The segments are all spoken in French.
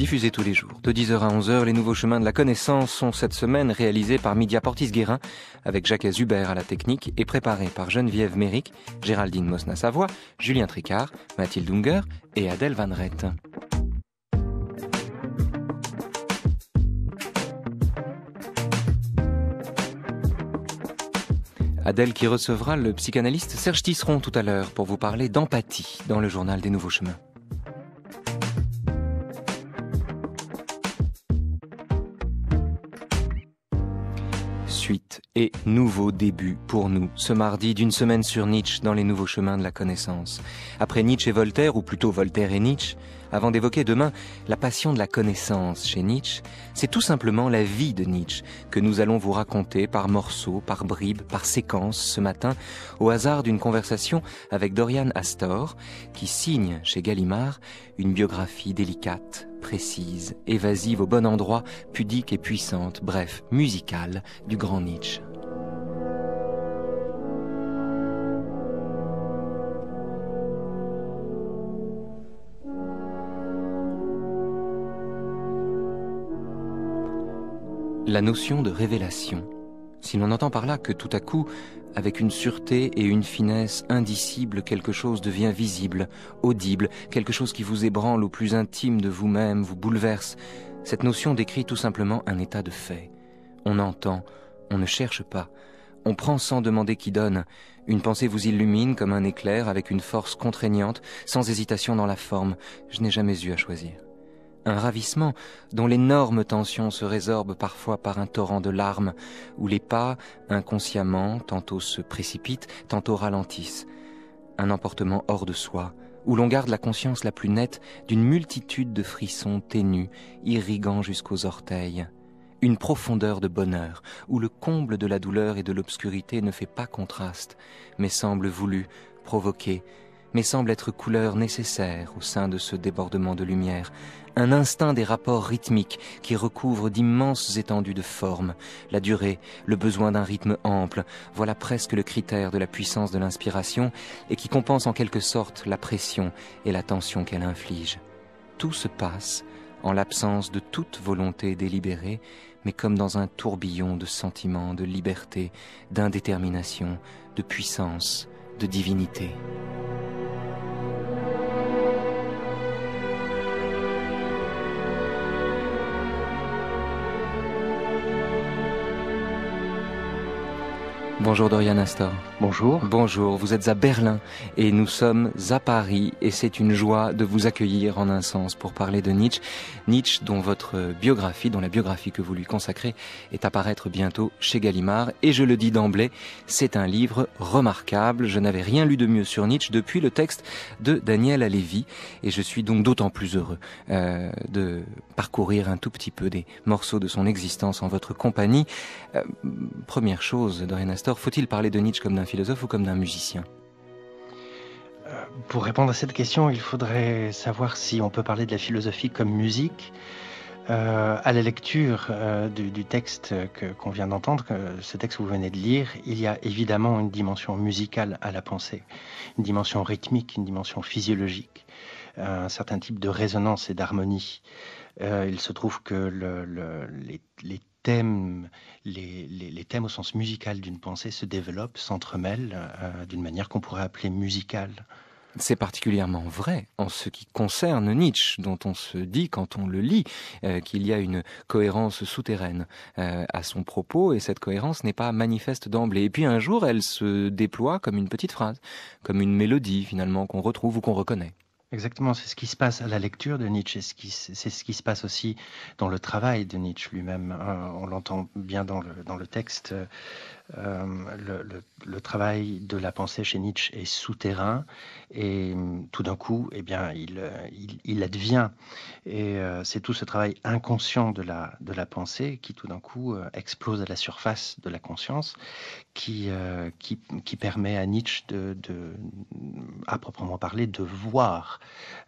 Diffusés tous les jours, de 10h à 11h, les nouveaux chemins de la connaissance sont cette semaine réalisés par Media Portis-Guérin, avec Jacques Hubert à la technique et préparés par Geneviève Méric, Géraldine Mosna-Savoie, Julien Tricard, Mathilde Unger et Adèle Van Rett. Adèle qui recevra le psychanalyste Serge Tisseron tout à l'heure pour vous parler d'empathie dans le journal des Nouveaux Chemins. Suite et nouveau début pour nous, ce mardi d'une semaine sur Nietzsche dans les Nouveaux Chemins de la connaissance. Après Nietzsche et Voltaire, ou plutôt Voltaire et Nietzsche, avant d'évoquer demain la passion de la connaissance chez Nietzsche, c'est tout simplement la vie de Nietzsche que nous allons vous raconter par morceaux, par bribes, par séquences ce matin, au hasard d'une conversation avec Dorian Astor, qui signe chez Gallimard une biographie délicate, précise, évasive au bon endroit, pudique et puissante, bref, musicale du grand Nietzsche. La notion de révélation, si l'on entend par là que tout à coup, avec une sûreté et une finesse indicibles, quelque chose devient visible, audible, quelque chose qui vous ébranle au plus intime de vous-même, vous bouleverse, cette notion décrit tout simplement un état de fait. On entend, on ne cherche pas, on prend sans demander qui donne. Une pensée vous illumine comme un éclair avec une force contraignante, sans hésitation dans la forme. Je n'ai jamais eu à choisir. Un ravissement dont l'énorme tension se résorbe parfois par un torrent de larmes, où les pas, inconsciemment, tantôt se précipitent, tantôt ralentissent. Un emportement hors de soi, où l'on garde la conscience la plus nette d'une multitude de frissons ténus, irriguant jusqu'aux orteils. Une profondeur de bonheur, où le comble de la douleur et de l'obscurité ne fait pas contraste, mais semble voulu, provoqué, mais semble être couleur nécessaire au sein de ce débordement de lumière. Un instinct des rapports rythmiques qui recouvre d'immenses étendues de formes. La durée, le besoin d'un rythme ample, voilà presque le critère de la puissance de l'inspiration et qui compense en quelque sorte la pression et la tension qu'elle inflige. Tout se passe en l'absence de toute volonté délibérée, mais comme dans un tourbillon de sentiments, de liberté, d'indétermination, de puissance, de divinité. Bonjour Dorian Astor. Bonjour. Bonjour, vous êtes à Berlin et nous sommes à Paris et c'est une joie de vous accueillir en un sens pour parler de Nietzsche. Nietzsche dont votre biographie, dont la biographie que vous lui consacrez est à paraître bientôt chez Gallimard. Et je le dis d'emblée, c'est un livre remarquable. Je n'avais rien lu de mieux sur Nietzsche depuis le texte de Daniel Halévy et je suis donc d'autant plus heureux de parcourir un tout petit peu des morceaux de son existence en votre compagnie. Première chose, Dorian Astor, faut-il parler de Nietzsche comme d'un philosophe ou comme d'un musicien ? Pour répondre à cette question, il faudrait savoir si on peut parler de la philosophie comme musique. À la lecture du texte qu'on vient d'entendre, ce texte que vous venez de lire, il y a évidemment une dimension musicale à la pensée, une dimension rythmique, une dimension physiologique, un certain type de résonance et d'harmonie. Il se trouve que les thèmes au sens musical d'une pensée se développent, s'entremêlent d'une manière qu'on pourrait appeler musicale. C'est particulièrement vrai en ce qui concerne Nietzsche, dont on se dit quand on le lit qu'il y a une cohérence souterraine à son propos, et cette cohérence n'est pas manifeste d'emblée. Et puis un jour, elle se déploie comme une petite phrase, comme une mélodie finalement qu'on retrouve ou qu'on reconnaît. Exactement, c'est ce qui se passe à la lecture de Nietzsche, c'est ce qui se passe aussi dans le travail de Nietzsche lui-même. On l'entend bien dans le texte. Le travail de la pensée chez Nietzsche est souterrain et tout d'un coup, eh bien, il advient. Et c'est tout ce travail inconscient de la pensée qui tout d'un coup explose à la surface de la conscience, qui permet à Nietzsche à proprement parler, de voir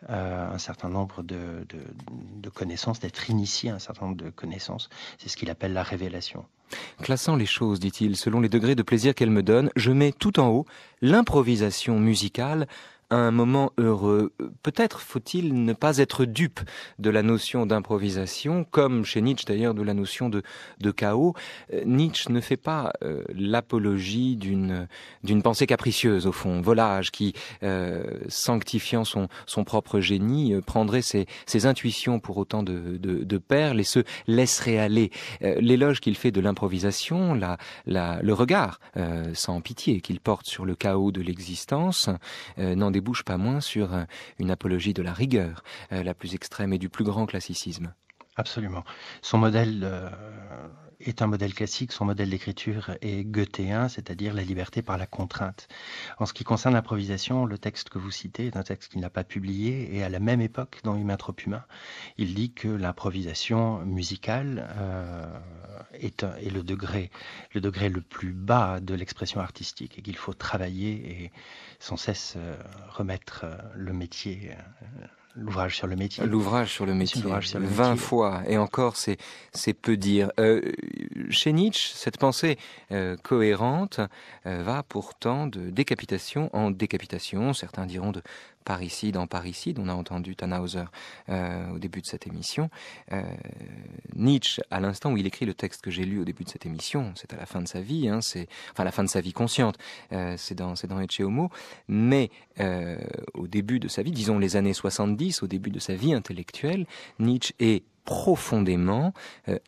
un certain nombre de connaissances, d'être initié à un certain nombre de connaissances. C'est ce qu'il appelle la révélation. Classant les choses, dit-il, selon les degrés de plaisir qu'elles me donnent, je mets tout en haut l'improvisation musicale, à un moment heureux. Peut-être faut-il ne pas être dupe de la notion d'improvisation, comme chez Nietzsche d'ailleurs de la notion de chaos. Nietzsche ne fait pas l'apologie d'une pensée capricieuse au fond, volage, qui, sanctifiant son propre génie, prendrait ses intuitions pour autant de perles et se laisserait aller. L'éloge qu'il fait de l'improvisation, le regard sans pitié qu'il porte sur le chaos de l'existence, n'en débouche pas moins sur une apologie de la rigueur, la plus extrême et du plus grand classicisme. Absolument. Son modèle est un modèle classique, son modèle d'écriture est goethéen, c'est-à-dire la liberté par la contrainte. En ce qui concerne l'improvisation, le texte que vous citez est un texte qu'il n'a pas publié, et à la même époque, dans Humain trop humain, il dit que l'improvisation musicale est le degré le plus bas de l'expression artistique, et qu'il faut travailler et sans cesse remettre le métier... L'ouvrage sur le métier. L'ouvrage sur le métier, 20 métier. fois, et encore c'est peu dire. Chez Nietzsche, cette pensée cohérente va pourtant de décapitation en décapitation, certains diront de parricide en parricide. On a entendu Tannhäuser au début de cette émission. Nietzsche, à l'instant où il écrit le texte que j'ai lu au début de cette émission, c'est à la fin de sa vie, enfin la fin de sa vie consciente, c'est dans Ecce Homo, mais au début de sa vie, disons les années 70, au début de sa vie intellectuelle, Nietzsche est profondément,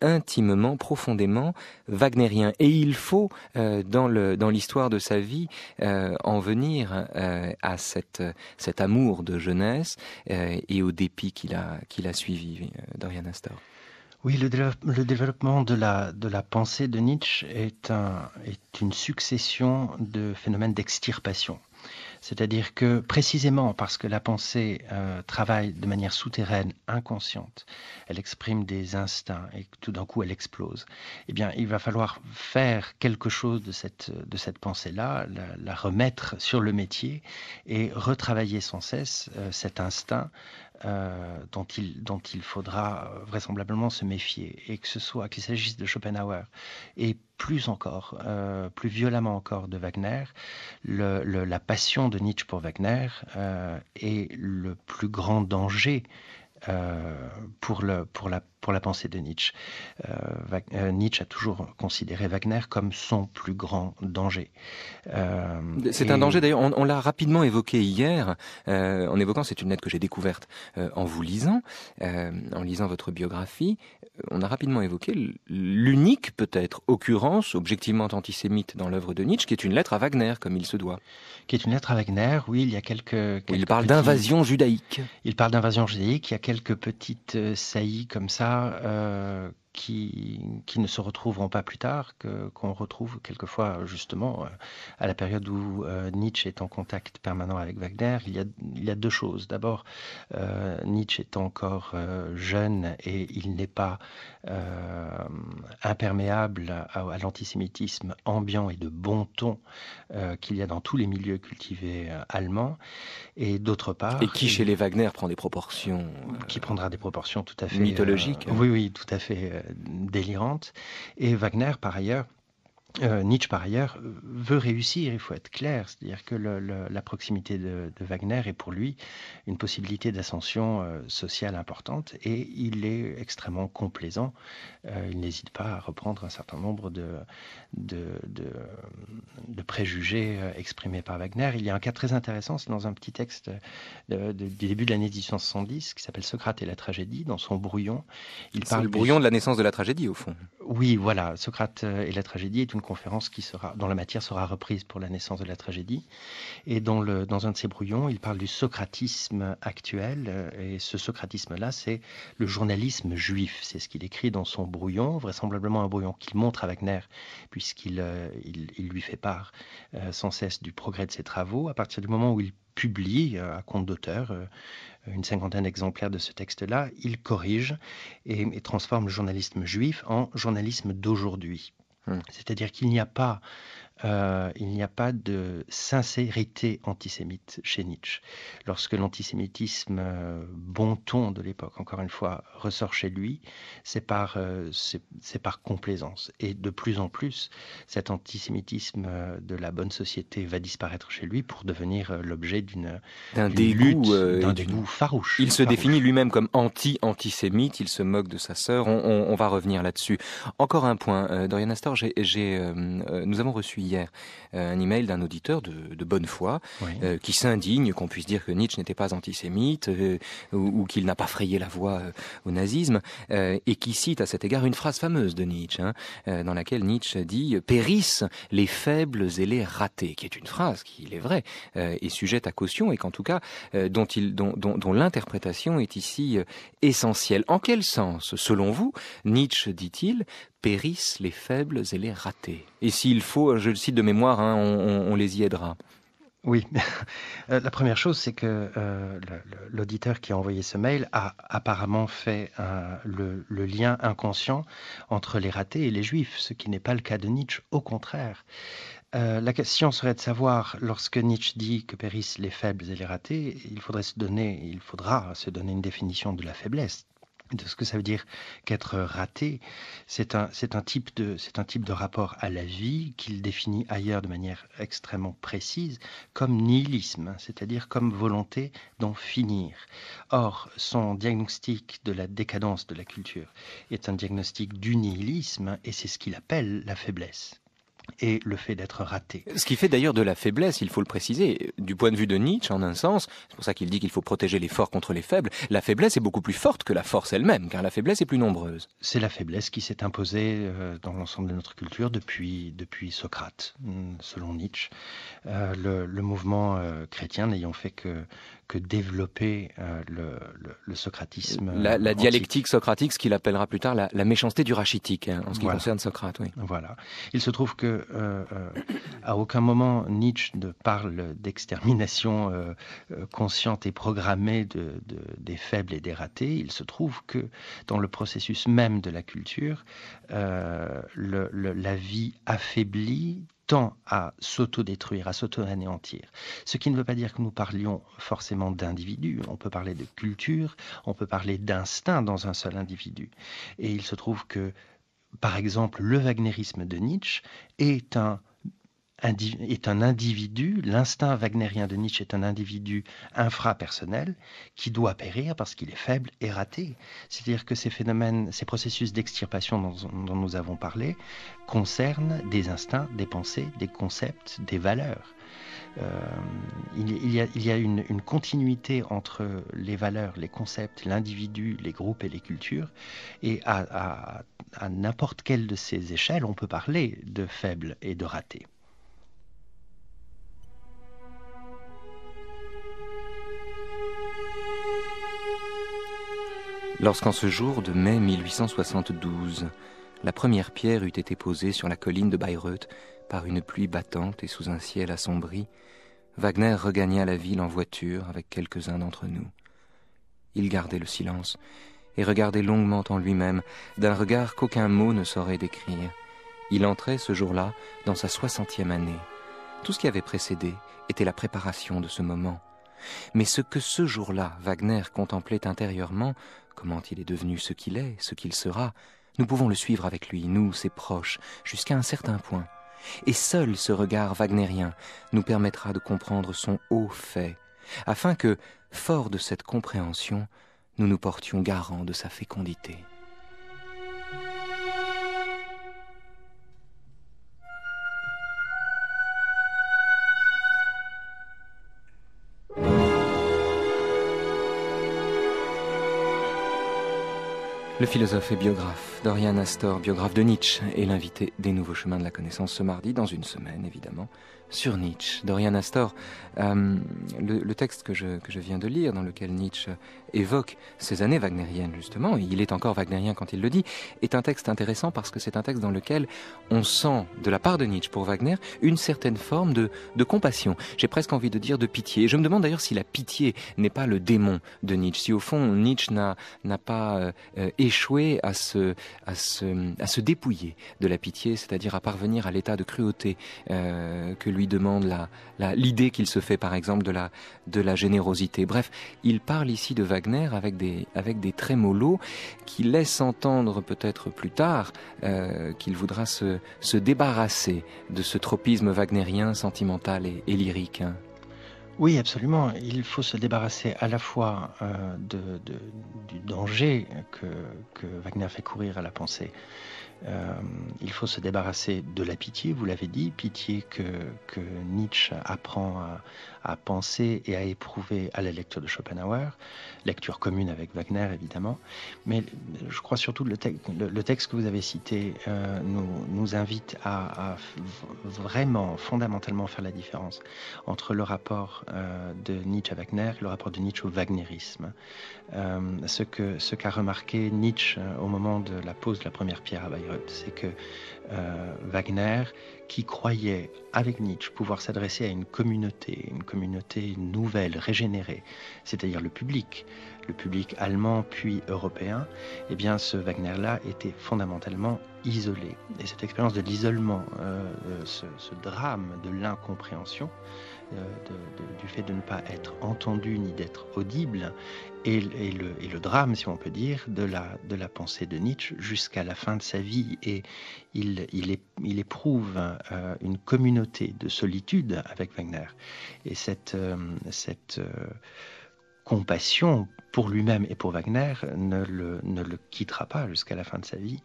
intimement, profondément wagnérien. Et il faut, dans l'histoire de sa vie, en venir à cet amour de jeunesse et au dépit qu'il a suivi, Dorian Astor. Oui, le développement de la pensée de Nietzsche est une succession de phénomènes d'extirpation. C'est-à-dire que précisément parce que la pensée travaille de manière souterraine, inconsciente, elle exprime des instincts et que tout d'un coup elle explose, eh bien il va falloir faire quelque chose de cette pensée-là, la remettre sur le métier et retravailler sans cesse cet instinct dont il faudra vraisemblablement se méfier, et que ce soit qu'il s'agisse de Schopenhauer et plus encore, plus violemment encore de Wagner, la passion de Nietzsche pour Wagner est le plus grand danger pour la pensée de Nietzsche. Nietzsche a toujours considéré Wagner comme son plus grand danger. C'est un danger, d'ailleurs, on l'a rapidement évoqué hier, en évoquant, c'est une lettre que j'ai découverte en vous lisant, en lisant votre biographie, on a rapidement évoqué l'unique, peut-être, occurrence objectivement antisémite dans l'œuvre de Nietzsche, qui est une lettre à Wagner, comme il se doit. Qui est une lettre à Wagner, oui, il y a quelques il parle d'invasion judaïque. Il parle d'invasion judaïque, il y a quelques petites saillies comme ça qui ne se retrouveront pas plus tard, qu'on retrouve quelquefois justement à la période où Nietzsche est en contact permanent avec Wagner. Il y a deux choses. D'abord, Nietzsche est encore jeune et il n'est pas imperméable à l'antisémitisme ambiant et de bon ton qu'il y a dans tous les milieux cultivés allemands. Et d'autre part... Et qui, chez les Wagner, prend des proportions... qui prendra des proportions tout à fait... mythologiques. Oui, tout à fait délirantes. Et Wagner, par ailleurs, Nietzsche, par ailleurs, veut réussir, il faut être clair. C'est-à-dire que la proximité de Wagner est pour lui une possibilité d'ascension sociale importante, et il est extrêmement complaisant. Il n'hésite pas à reprendre un certain nombre de préjugés exprimés par Wagner. Il y a un cas très intéressant, c'est dans un petit texte du début de l'année 1870 qui s'appelle Socrate et la tragédie. Dans son brouillon, il parle le brouillon de la naissance de la tragédie, au fond. Oui, voilà. Socrate et la tragédie est une conférence dont la matière sera reprise pour la naissance de la tragédie. Et dans un de ses brouillons, il parle du socratisme actuel. Et ce socratisme-là, c'est le journalisme juif. C'est ce qu'il écrit dans son brouillon, vraisemblablement un brouillon qu'il montre à Wagner, puisqu'il lui fait part sans cesse du progrès de ses travaux. À partir du moment où il publie à compte d'auteur une 50aine d'exemplaires de ce texte-là, il corrige et transforme le journalisme juif en journalisme d'aujourd'hui. C'est-à-dire qu'il n'y a pas il n'y a pas de sincérité antisémite chez Nietzsche. Lorsque l'antisémitisme bon ton de l'époque, encore une fois, ressort chez lui, c'est par complaisance. Et de plus en plus, cet antisémitisme de la bonne société va disparaître chez lui pour devenir l'objet d'un dégoût, dégoût, d'un dégoût farouche. Il se définit lui-même comme antisémite, il se moque de sa sœur, on va revenir là-dessus. Encore un point, Dorian Astor, nous avons reçu hier un email d'un auditeur de bonne foi Oui. qui s'indigne qu'on puisse dire que Nietzsche n'était pas antisémite ou qu'il n'a pas frayé la voie au nazisme et qui cite à cet égard une phrase fameuse de Nietzsche dans laquelle Nietzsche dit « Périssent les faibles et les ratés », qui est une phrase qui, il est vrai, est sujette à caution et qu'en tout cas dont l'interprétation est ici essentielle. En quel sens, selon vous, Nietzsche dit-il, périssent les faibles et les ratés? Et s'il faut, je le cite de mémoire, on les y aidera. Oui, la première chose, c'est que l'auditeur qui a envoyé ce mail a apparemment fait le lien inconscient entre les ratés et les juifs, ce qui n'est pas le cas de Nietzsche, au contraire. La question serait de savoir, lorsque Nietzsche dit que périssent les faibles et les ratés, il faudra se donner une définition de la faiblesse, de ce que ça veut dire qu'être raté. C'est un type de rapport à la vie qu'il définit ailleurs de manière extrêmement précise comme nihilisme, c'est-à-dire comme volonté d'en finir. Or, son diagnostic de la décadence de la culture est un diagnostic du nihilisme et c'est ce qu'il appelle la faiblesse. Et le fait d'être raté. Ce qui fait d'ailleurs de la faiblesse, il faut le préciser, du point de vue de Nietzsche, en un sens, c'est pour ça qu'il dit qu'il faut protéger les forts contre les faibles, la faiblesse est beaucoup plus forte que la force elle-même, car la faiblesse est plus nombreuse. C'est la faiblesse qui s'est imposée dans l'ensemble de notre culture depuis Socrate, selon Nietzsche. Le mouvement chrétien n'ayant fait que développer le socratisme. La dialectique socratique, ce qu'il appellera plus tard la méchanceté du rachitique, en ce qui concerne Socrate. Oui. Voilà. Il se trouve que à aucun moment Nietzsche ne parle d'extermination consciente et programmée des faibles et des ratés. Il se trouve que dans le processus même de la culture, la vie affaiblie tend à s'autodétruire, à s'auto-anéantir. Ce qui ne veut pas dire que nous parlions forcément d'individus. On peut parler de culture, on peut parler d'instinct dans un seul individu. Et il se trouve que, par exemple, le wagnérisme de Nietzsche est un individu, l'instinct wagnérien de Nietzsche est un individu infrapersonnel qui doit périr parce qu'il est faible et raté. C'est-à-dire que ces phénomènes, ces processus d'extirpation dont nous avons parlé concernent des instincts, des pensées, des concepts, des valeurs. Il y a une continuité entre les valeurs, les concepts, l'individu, les groupes et les cultures, et à n'importe quelle de ces échelles, on peut parler de faible et de raté. Lorsqu'en ce jour de mai 1872, la première pierre eut été posée sur la colline de Bayreuth par une pluie battante et sous un ciel assombri, Wagner regagna la ville en voiture avec quelques-uns d'entre nous. Il gardait le silence et regardait longuement en lui-même, d'un regard qu'aucun mot ne saurait décrire. Il entrait ce jour-là dans sa 60e année. Tout ce qui avait précédé était la préparation de ce moment. Mais ce que ce jour-là Wagner contemplait intérieurement, comment il est devenu ce qu'il est, ce qu'il sera, nous pouvons le suivre avec lui, nous, ses proches, jusqu'à un certain point. Et seul ce regard wagnérien nous permettra de comprendre son haut fait, afin que, fort de cette compréhension, nous nous portions garant de sa fécondité. Le philosophe et biographe Dorian Astor, biographe de Nietzsche, est l'invité des Nouveaux Chemins de la Connaissance ce mardi, dans une semaine évidemment, sur Nietzsche. Dorian Astor, le texte que je viens de lire, dans lequel Nietzsche évoque ces années wagnériennes justement, et il est encore wagnérien quand il le dit, est un texte intéressant parce que c'est un texte dans lequel on sent, de la part de Nietzsche pour Wagner, une certaine forme de compassion. J'ai presque envie de dire de pitié. Et je me demande d'ailleurs si la pitié n'est pas le démon de Nietzsche, si au fond Nietzsche n'a pas échappé échoué à se dépouiller de la pitié, c'est-à-dire à parvenir à l'état de cruauté que lui demande l'idée qu'il se fait, par exemple, de la générosité. Bref, il parle ici de Wagner avec des trémolos qui laissent entendre peut-être plus tard qu'il voudra se débarrasser de ce tropisme wagnérien, sentimental et lyrique. Oui, absolument. Il faut se débarrasser à la fois du danger que Wagner fait courir à la pensée. Il faut se débarrasser de la pitié, vous l'avez dit, pitié que Nietzsche apprend à penser et à éprouver à la lecture de Schopenhauer, lecture commune avec Wagner évidemment, mais je crois surtout le texte que vous avez cité nous invite à vraiment fondamentalement faire la différence entre le rapport de Nietzsche à Wagner et le rapport de Nietzsche au wagnérisme. Ce qu'a remarqué Nietzsche au moment de la pose de la première pierre à Bayreuth, c'est que Wagner, qui croyait avec Nietzsche pouvoir s'adresser à une communauté nouvelle, régénérée, c'est-à-dire le public allemand puis européen, eh bien ce Wagner-là était fondamentalement isolé. Et cette expérience de l'isolement, ce drame de l'incompréhension, du fait de ne pas être entendu ni d'être audible, et le drame, si on peut dire, de la pensée de Nietzsche jusqu'à la fin de sa vie. Et il éprouve une communauté de solitude avec Wagner. Et cette compassion pour lui-même et pour Wagner ne le quittera pas jusqu'à la fin de sa vie.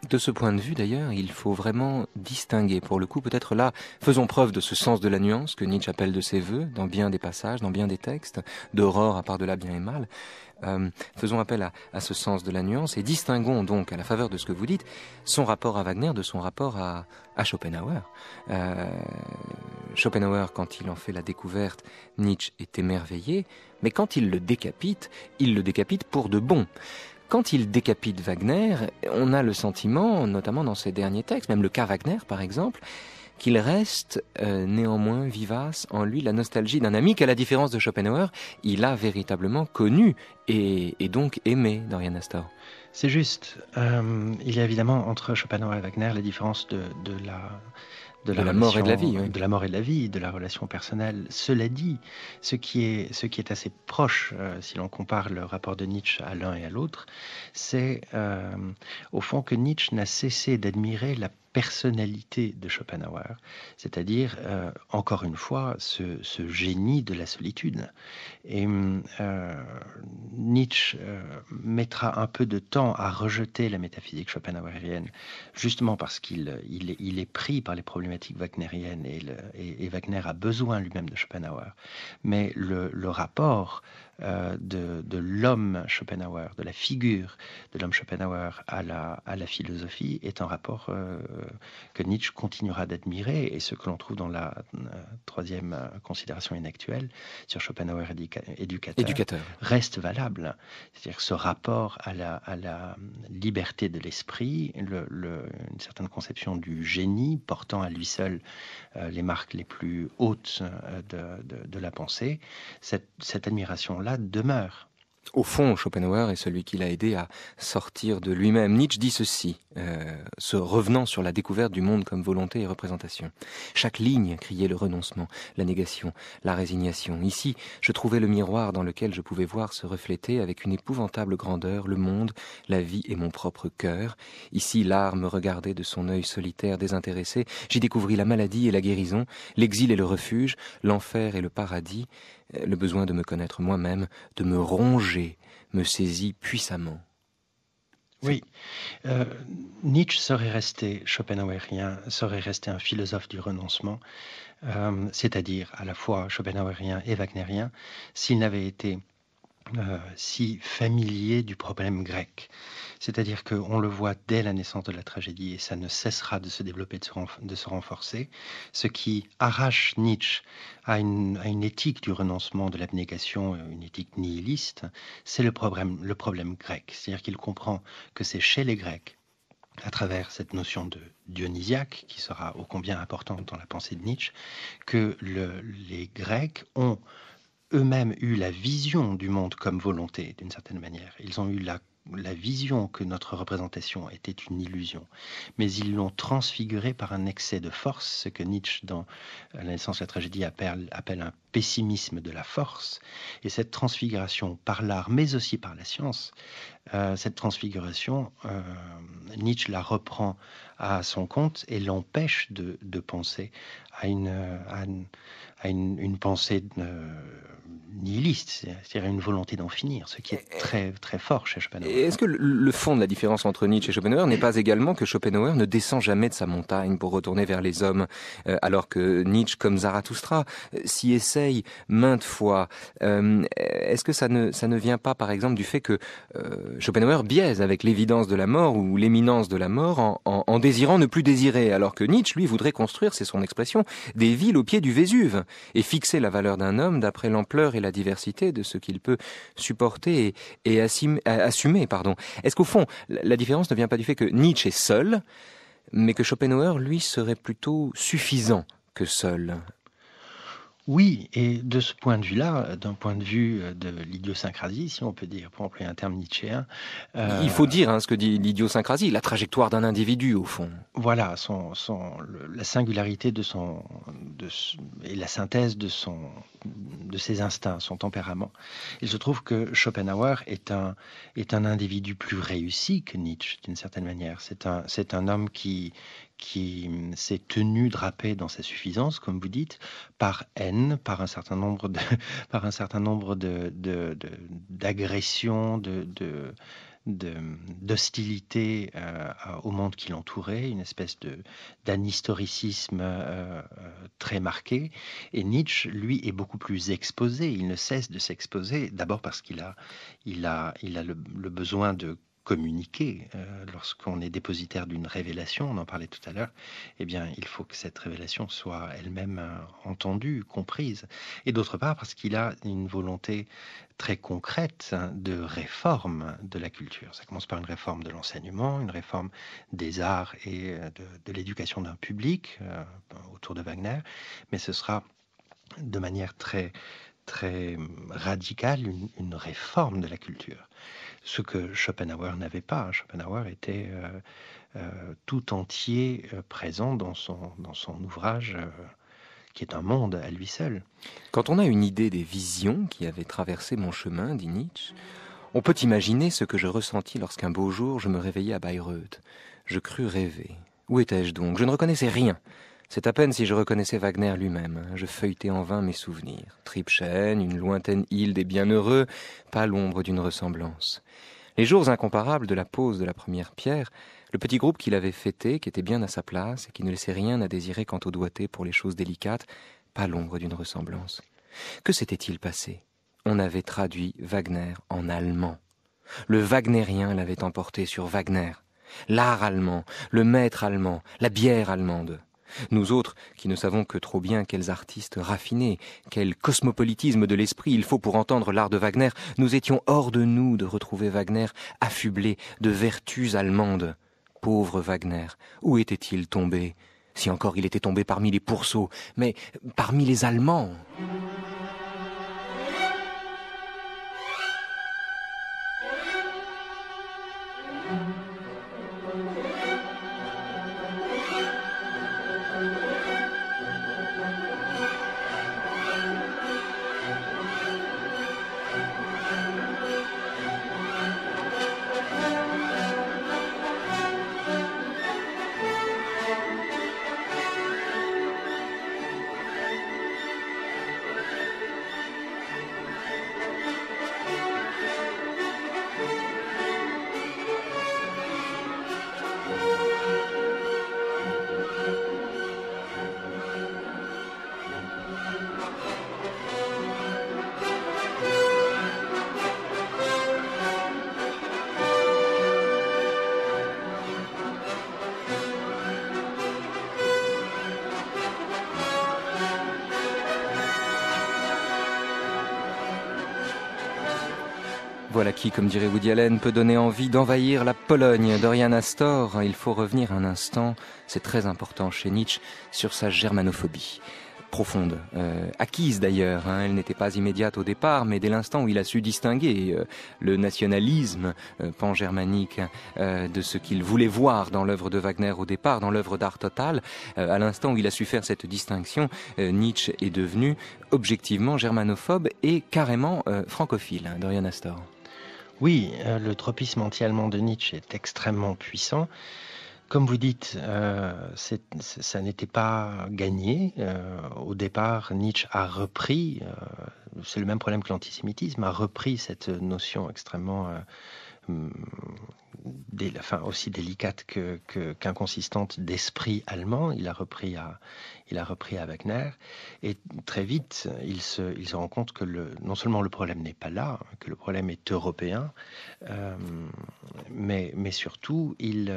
De ce point de vue, d'ailleurs, il faut vraiment distinguer. Pour le coup, peut-être là, faisons preuve de ce sens de la nuance que Nietzsche appelle de ses voeux, dans bien des passages, dans bien des textes, d'Aurore à part de là bien et mal. Faisons appel à ce sens de la nuance et distinguons donc, à la faveur de ce que vous dites, son rapport à Wagner de son rapport à Schopenhauer. Schopenhauer, quand il en fait la découverte, Nietzsche est émerveillé, mais quand il le décapite pour de bon. Quand il décapite Wagner, on a le sentiment, notamment dans ses derniers textes, même le cas Wagner par exemple, qu'il reste néanmoins vivace en lui la nostalgie d'un ami qu'à la différence de Schopenhauer, il a véritablement connu et donc aimé, Dorian Astor. C'est juste. Il y a évidemment entre Schopenhauer et Wagner la différence de la mort et de la vie, oui. De la mort et de la vie, de la relation personnelle. Cela dit, ce qui est assez proche, si l'on compare le rapport de Nietzsche à l'un et à l'autre, c'est au fond que Nietzsche n'a cessé d'admirer la personnalité de Schopenhauer, c'est-à-dire, encore une fois, ce génie de la solitude. Et Nietzsche mettra un peu de temps à rejeter la métaphysique schopenhauerienne, justement parce qu'il est pris par les problématiques wagnériennes et Wagner a besoin lui-même de Schopenhauer. Mais le rapport de l'homme Schopenhauer, de la figure de l'homme Schopenhauer à la philosophie est un rapport que Nietzsche continuera d'admirer, et ce que l'on trouve dans la troisième considération inactuelle sur Schopenhauer éducateur reste valable. C'est-à-dire ce rapport à la liberté de l'esprit, une certaine conception du génie portant à lui seul les marques les plus hautes de la pensée, cette admiration-là demeure. Au fond, Schopenhauer est celui qui l'a aidé à sortir de lui-même. Nietzsche dit ceci, se revenant sur la découverte du monde comme volonté et représentation. Chaque ligne criait le renoncement, la négation, la résignation. Ici, je trouvais le miroir dans lequel je pouvais voir se refléter avec une épouvantable grandeur le monde, la vie et mon propre cœur. Ici, l'art me regardait de son œil solitaire désintéressé. J'y découvris la maladie et la guérison, l'exil et le refuge, l'enfer et le paradis. Le besoin de me connaître moi-même, de me ronger, me saisit puissamment. Oui, Nietzsche serait resté schopenhauerien, serait resté un philosophe du renoncement, c'est-à-dire à la fois schopenhauerien et wagnérien, s'il n'avait été si familier du problème grec. C'est-à-dire qu'on le voit dès la naissance de la tragédie, et ça ne cessera de se développer, de se renforcer. Ce qui arrache Nietzsche à une éthique du renoncement, de l'abnégation, une éthique nihiliste, c'est le problème grec. C'est-à-dire qu'il comprend que c'est chez les Grecs, à travers cette notion de dionysiaque, qui sera ô combien importante dans la pensée de Nietzsche, que les Grecs ont eux-mêmes eu la vision du monde comme volonté, d'une certaine manière. Ils ont eu la vision que notre représentation était une illusion, mais ils l'ont transfigurée par un excès de force, ce que Nietzsche, dans La naissance de la tragédie, appelle un pessimisme de la force. Et cette transfiguration par l'art, mais aussi par la science, cette transfiguration, Nietzsche la reprend à son compte et l'empêche de penser à une pensée nihiliste, c'est-à-dire une volonté d'en finir, ce qui est très, très fort chez Schopenhauer. Et est-ce que le fond de la différence entre Nietzsche et Schopenhauer n'est pas également que Schopenhauer ne descend jamais de sa montagne pour retourner vers les hommes, alors que Nietzsche, comme Zarathustra, s'y essaye maintes fois? Est-ce que ça ne vient pas, par exemple, du fait que Schopenhauer biaise avec l'évidence de la mort ou l'éminence de la mort en désirant ne plus désirer, alors que Nietzsche, lui, voudrait construire, c'est son expression, des villes au pied du Vésuve et fixer la valeur d'un homme d'après l'ampleur et la diversité de ce qu'il peut supporter et assumer. Est-ce qu'au fond, la différence ne vient pas du fait que Nietzsche est seul, mais que Schopenhauer, lui, serait plutôt suffisant que seul? Oui, et de ce point de vue-là, d'un point de vue de l'idiosyncrasie, si on peut dire, pour employer un terme nietzschéen... Il faut dire ce que dit l'idiosyncrasie, la trajectoire d'un individu, au fond. Voilà, la singularité et la synthèse de ses instincts, son tempérament. Il se trouve que Schopenhauer est un individu plus réussi que Nietzsche, d'une certaine manière. C'est un homme qui s'est tenu drapé dans sa suffisance, comme vous dites, par haine, par un certain nombre d'agressions, d'hostilité au monde qui l'entourait, une espèce d'anhistoricisme très marqué. Et Nietzsche, lui, est beaucoup plus exposé. Il ne cesse de s'exposer, d'abord parce qu'il a le besoin de communiquer. Lorsqu'on est dépositaire d'une révélation, on en parlait tout à l'heure, eh bien, il faut que cette révélation soit elle-même entendue, comprise. Et d'autre part, parce qu'il a une volonté très concrète de réforme de la culture. Ça commence par une réforme de l'enseignement, une réforme des arts et de l'éducation d'un public autour de Wagner, mais ce sera de manière très, très radicale une réforme de la culture. Ce que Schopenhauer n'avait pas. Schopenhauer était tout entier présent dans son ouvrage, qui est un monde à lui seul. Quand on a une idée des visions qui avaient traversé mon chemin, dit Nietzsche, on peut imaginer ce que je ressentis lorsqu'un beau jour je me réveillai à Bayreuth. Je crus rêver. Où étais-je donc? Je ne reconnaissais rien. C'est à peine si je reconnaissais Wagner lui-même. Je feuilletais en vain mes souvenirs. Tripschen, une lointaine île des bienheureux, pas l'ombre d'une ressemblance. Les jours incomparables de la pose de la première pierre, le petit groupe qu'il avait fêté, qui était bien à sa place et qui ne laissait rien à désirer quant au doigté pour les choses délicates, pas l'ombre d'une ressemblance. Que s'était-il passé? On avait traduit Wagner en allemand. Le wagnérien l'avait emporté sur Wagner. L'art allemand, le maître allemand, la bière allemande. Nous autres, qui ne savons que trop bien quels artistes raffinés, quel cosmopolitisme de l'esprit il faut pour entendre l'art de Wagner, nous étions hors de nous de retrouver Wagner affublé de vertus allemandes. Pauvre Wagner, où était-il tombé? Si encore il était tombé parmi les pourceaux, mais parmi les Allemands. Voilà qui, comme dirait Woody Allen, peut donner envie d'envahir la Pologne. Dorian Astor, il faut revenir un instant, c'est très important chez Nietzsche, sur sa germanophobie. profonde, acquise d'ailleurs. Elle n'était pas immédiate au départ, mais dès l'instant où il a su distinguer le nationalisme pan-germanique de ce qu'il voulait voir dans l'œuvre de Wagner au départ, dans l'œuvre d'art total, à l'instant où il a su faire cette distinction, Nietzsche est devenu objectivement germanophobe et carrément francophile, Dorian Astor. Oui, le tropisme anti-allemand de Nietzsche est extrêmement puissant. Comme vous dites, ça n'était pas gagné. Au départ, Nietzsche a repris, c'est le même problème que l'antisémitisme, a repris cette notion extrêmement aussi délicate qu'inconsistante d'esprit allemand. Il a repris à Wagner. Et très vite, il se rend compte que non seulement le problème n'est pas là, que le problème est européen, mais surtout, il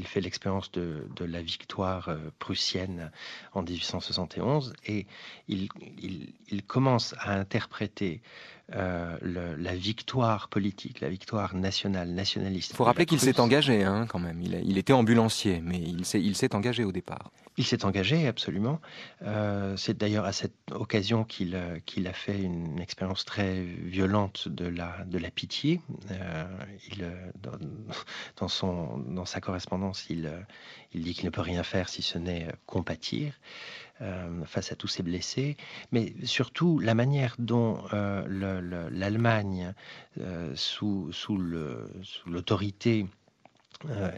fait l'expérience de la victoire prussienne en 1871 et il commence à interpréter la victoire politique, la victoire nationaliste. Il faut rappeler qu'il s'est engagé quand même. Il était ambulancier, mais il s'est engagé au départ. Il s'est engagé, absolument. C'est d'ailleurs à cette occasion qu'il a fait une expérience très violente de la pitié. Dans sa correspondance, il dit qu'il ne peut rien faire si ce n'est compatir face à tous ces blessés. Mais surtout, la manière dont l'Allemagne, sous l'autorité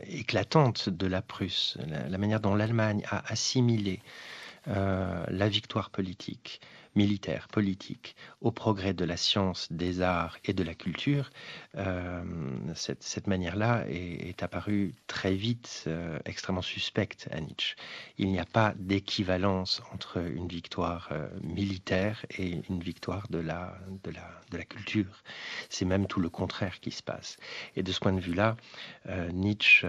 éclatante de la Prusse, la manière dont l'Allemagne a assimilé la victoire politique, militaire, politique, au progrès de la science, des arts et de la culture, cette manière-là est apparue très vite extrêmement suspecte à Nietzsche. Il n'y a pas d'équivalence entre une victoire militaire et une victoire de la culture. C'est même tout le contraire qui se passe. Et de ce point de vue-là, Nietzsche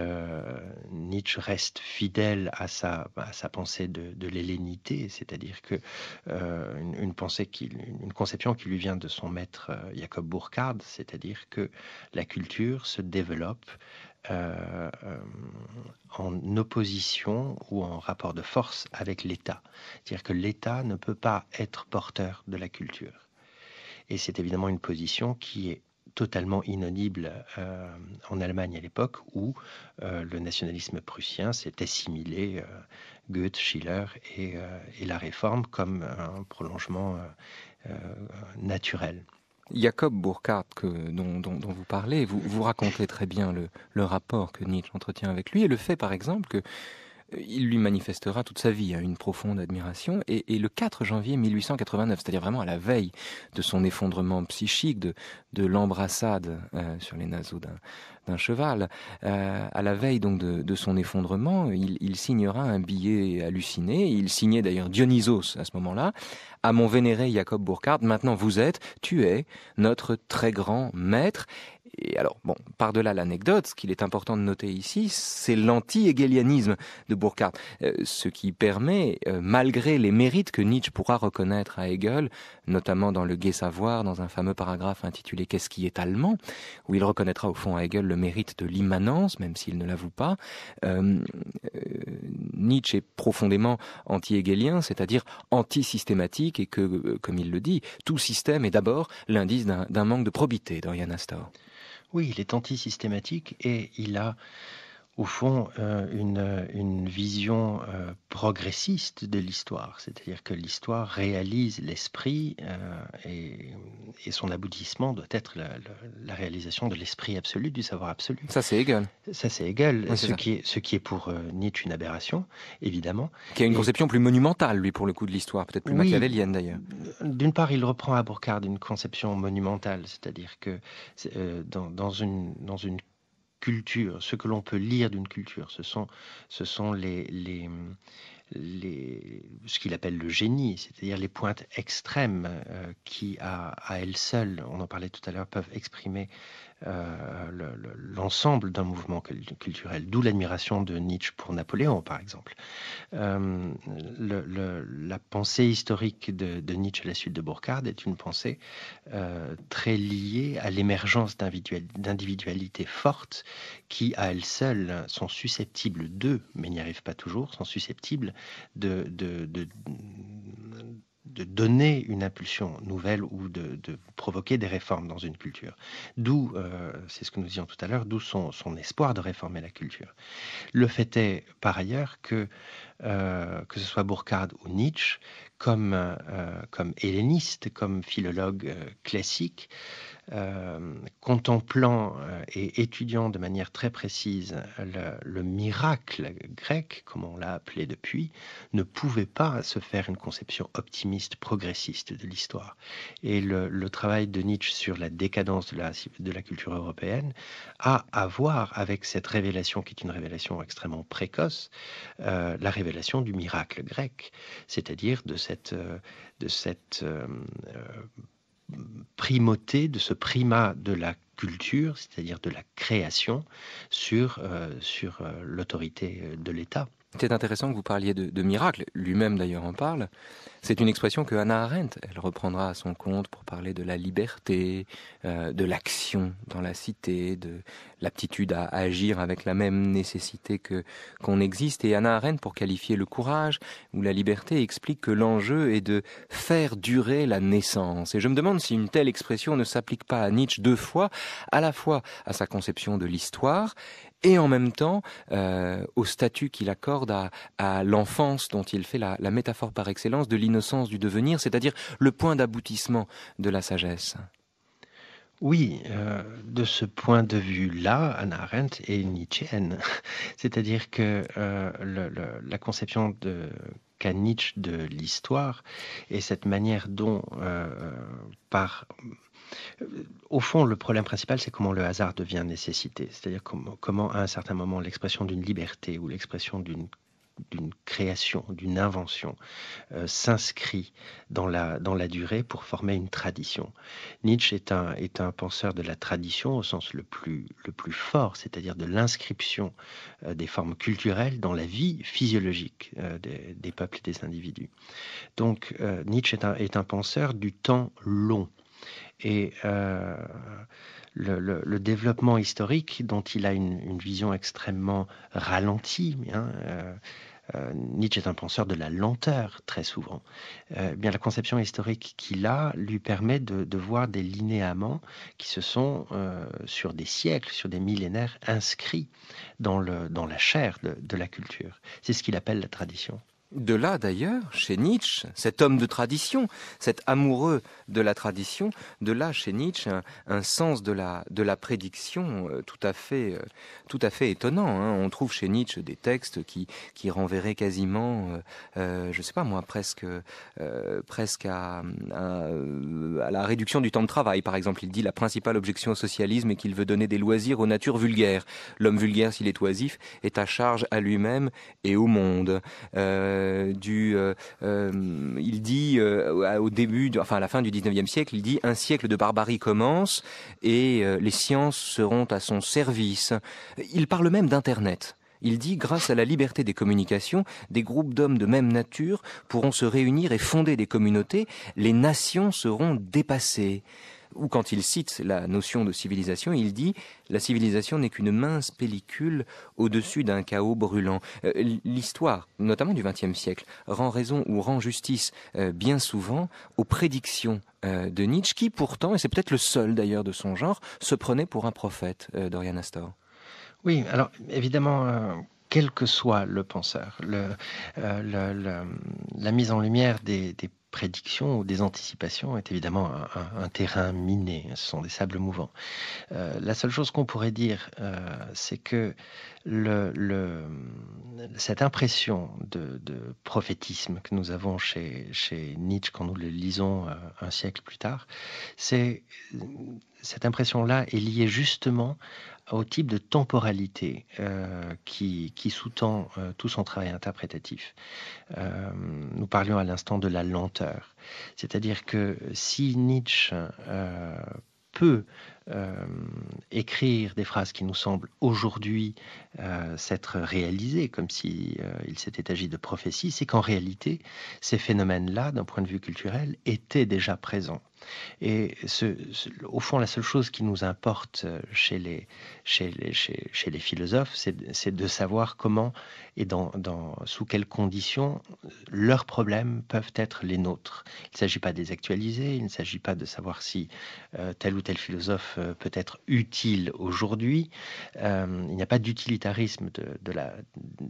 reste fidèle à sa pensée de l'hellénité, c'est-à-dire que une conception qui lui vient de son maître Jacob Burckhardt, c'est-à-dire que la culture se développe en opposition ou en rapport de force avec l'État. C'est-à-dire que l'État ne peut pas être porteur de la culture. Et c'est évidemment une position qui est totalement inaudible en Allemagne à l'époque où le nationalisme prussien s'est assimilé Goethe, Schiller et la Réforme comme un prolongement naturel. Jacob Burckhardt, dont vous parlez, vous racontez très bien le rapport que Nietzsche entretient avec lui et le fait par exemple que il lui manifestera toute sa vie une profonde admiration et le 4 janvier 1889, c'est-à-dire vraiment à la veille de son effondrement psychique, de l'embrassade sur les naseaux d'un cheval, à la veille donc de son effondrement, il signera un billet halluciné. Il signait d'ailleurs Dionysos à ce moment-là. À mon vénéré Jacob Burckhardt, maintenant tu es notre très grand maître. Et alors, bon, par-delà l'anecdote, ce qu'il est important de noter ici, c'est l'anti-hegelianisme de Burckhardt, ce qui permet, malgré les mérites que Nietzsche pourra reconnaître à Hegel, notamment dans le Gai Savoir, dans un fameux paragraphe intitulé « Qu'est-ce qui est allemand ?», où il reconnaîtra au fond à Hegel le mérite de l'immanence, même s'il ne l'avoue pas. Nietzsche est profondément anti-hegelien, c'est-à-dire anti-systématique, et que, comme il le dit, tout système est d'abord l'indice d'un manque de probité, Dorian Astor. Oui, il est anti-systématique et il a, au fond, une vision progressiste de l'histoire. C'est-à-dire que l'histoire réalise l'esprit et son aboutissement doit être la réalisation de l'esprit absolu, du savoir absolu. Ça, c'est Hegel. Ça, c'est Hegel, oui, ce qui est pour Nietzsche une aberration, évidemment. Qui a une conception plus monumentale, lui, pour le coup, de l'histoire, peut-être plus machiavélienne, d'ailleurs. D'une part, il reprend à Burckhardt une conception monumentale, c'est-à-dire que dans une culture, ce que l'on peut lire d'une culture, ce sont ce qu'il appelle le génie, c'est-à-dire les pointes extrêmes qui, à elles seules, on en parlait tout à l'heure, peuvent exprimer l'ensemble d'un mouvement culturel, d'où l'admiration de Nietzsche pour Napoléon, par exemple. La pensée historique de Nietzsche à la suite de Burckhardt est une pensée très liée à l'émergence d'individualités fortes qui, à elles seules, sont susceptibles mais n'y arrivent pas toujours, sont susceptibles de donner une impulsion nouvelle ou de provoquer des réformes dans une culture. D'où, c'est ce que nous disions tout à l'heure, d'où son espoir de réformer la culture. Le fait est, par ailleurs, que ce soit Burckhardt ou Nietzsche, comme helléniste, comme philologue classique, contemplant et étudiant de manière très précise le miracle grec, comme on l'a appelé depuis, ne pouvait pas se faire une conception optimiste, progressiste de l'histoire. Et le travail de Nietzsche sur la décadence de la culture européenne a à voir avec cette révélation, qui est une révélation extrêmement précoce, la révélation du miracle grec, c'est-à-dire de cette primauté, de ce primat de la culture, c'est-à-dire de la création, sur l'autorité de l'État. C'est intéressant que vous parliez de miracle, lui-même d'ailleurs en parle. C'est une expression que Hannah Arendt, elle reprendra à son compte pour parler de la liberté, de l'action dans la cité, de l'aptitude à agir avec la même nécessité qu'on existe. Et Hannah Arendt, pour qualifier le courage ou la liberté, explique que l'enjeu est de faire durer la naissance. Et je me demande si une telle expression ne s'applique pas à Nietzsche deux fois, à la fois à sa conception de l'histoire et en même temps au statut qu'il accorde à l'enfance dont il fait la métaphore par excellence de l'innocence du devenir, c'est-à-dire le point d'aboutissement de la sagesse. Oui, de ce point de vue-là, Hannah Arendt est nietzschéenne. C'est-à-dire que la conception qu'a Nietzsche de l'histoire et cette manière dont, au fond, le problème principal, c'est comment le hasard devient nécessité. C'est-à-dire comment, à un certain moment, l'expression d'une liberté ou l'expression d'une création, d'une invention, s'inscrit dans la durée pour former une tradition. Nietzsche est un penseur de la tradition au sens le plus fort, c'est-à-dire de l'inscription des formes culturelles dans la vie physiologique des peuples et des individus. Donc Nietzsche est un penseur du temps long. Et le développement historique, dont il a une vision extrêmement ralentie, Nietzsche est un penseur de la lenteur, très souvent. Bien, la conception historique qu'il a lui permet de voir des linéaments qui se sont, sur des siècles, sur des millénaires, inscrits dans la chair de la culture. C'est ce qu'il appelle la tradition. De là, d'ailleurs, chez Nietzsche, cet homme de tradition, cet amoureux de la tradition, de là, chez Nietzsche, un sens de la prédiction tout à fait étonnant. On trouve chez Nietzsche des textes qui renverraient quasiment, je sais pas moi, presque à la réduction du temps de travail. Par exemple, il dit la principale objection au socialisme est qu'il veut donner des loisirs aux natures vulgaires. L'homme vulgaire, s'il est oisif, est à charge à lui-même et au monde. Il dit au début, à la fin du 19e siècle, il dit un siècle de barbarie commence et les sciences seront à son service. Il parle même d'Internet. Il dit, grâce à la liberté des communications, des groupes d'hommes de même nature pourront se réunir et fonder des communautés, les nations seront dépassées. Ou quand il cite la notion de civilisation, il dit « La civilisation n'est qu'une mince pellicule au-dessus d'un chaos brûlant ». L'histoire, notamment du XXe siècle, rend raison ou rend justice bien souvent aux prédictions de Nietzsche, qui pourtant, et c'est peut-être le seul d'ailleurs de son genre, se prenait pour un prophète, Dorian Astor. Oui, alors évidemment, quel que soit le penseur, la mise en lumière des prédictions ou des anticipations est évidemment un terrain miné, ce sont des sables mouvants. La seule chose qu'on pourrait dire, c'est que cette impression de prophétisme que nous avons chez Nietzsche quand nous le lisons un siècle plus tard, cette impression-là est liée justement au type de temporalité qui sous-tend tout son travail interprétatif. Nous parlions à l'instant de la lenteur. C'est-à-dire que si Nietzsche peut écrire des phrases qui nous semblent aujourd'hui s'être réalisées, comme si il s'était agi de prophéties, c'est qu'en réalité, ces phénomènes-là, d'un point de vue culturel, étaient déjà présents. Et au fond, la seule chose qui nous importe chez les philosophes, c'est de savoir comment et sous quelles conditions leurs problèmes peuvent être les nôtres. Il ne s'agit pas de les actualiser, il ne s'agit pas de savoir si tel ou tel philosophe peut être utile aujourd'hui. Il n'y a pas d'utilitarisme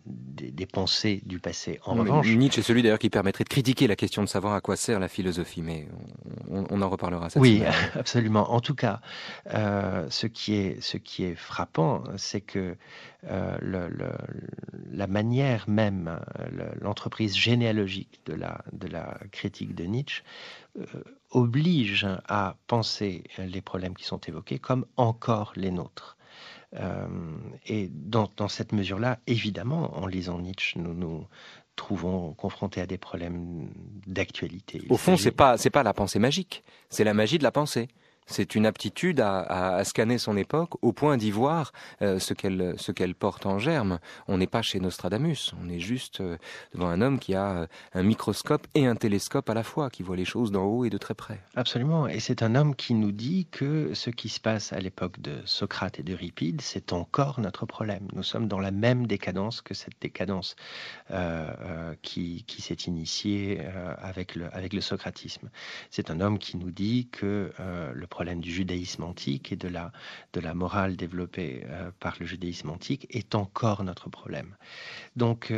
des pensées du passé. En revanche, Nietzsche est celui d'ailleurs qui permettrait de critiquer la question de savoir à quoi sert la philosophie, mais on en reparlera cette oui, semaine. absolument. En tout cas, ce qui est frappant, c'est que la manière même, l'entreprise généalogique de la critique de Nietzsche oblige à penser les problèmes qui sont évoqués comme encore les nôtres. Et dans cette mesure-là, évidemment, en lisant Nietzsche, nous nous trouvons confrontés à des problèmes d'actualité. Au fond, c'est pas la pensée magique, c'est la magie de la pensée. C'est une aptitude à scanner son époque au point d'y voir ce qu'elle porte en germe. On n'est pas chez Nostradamus, on est juste devant un homme qui a un microscope et un télescope à la fois, qui voit les choses d'en haut et de très près. Absolument, et c'est un homme qui nous dit que ce qui se passe à l'époque de Socrate et d'Euripide, c'est encore notre problème. Nous sommes dans la même décadence que cette décadence qui s'est initiée avec le socratisme. C'est un homme qui nous dit que le problème du judaïsme antique et de la morale développée par le judaïsme antique est encore notre problème. Donc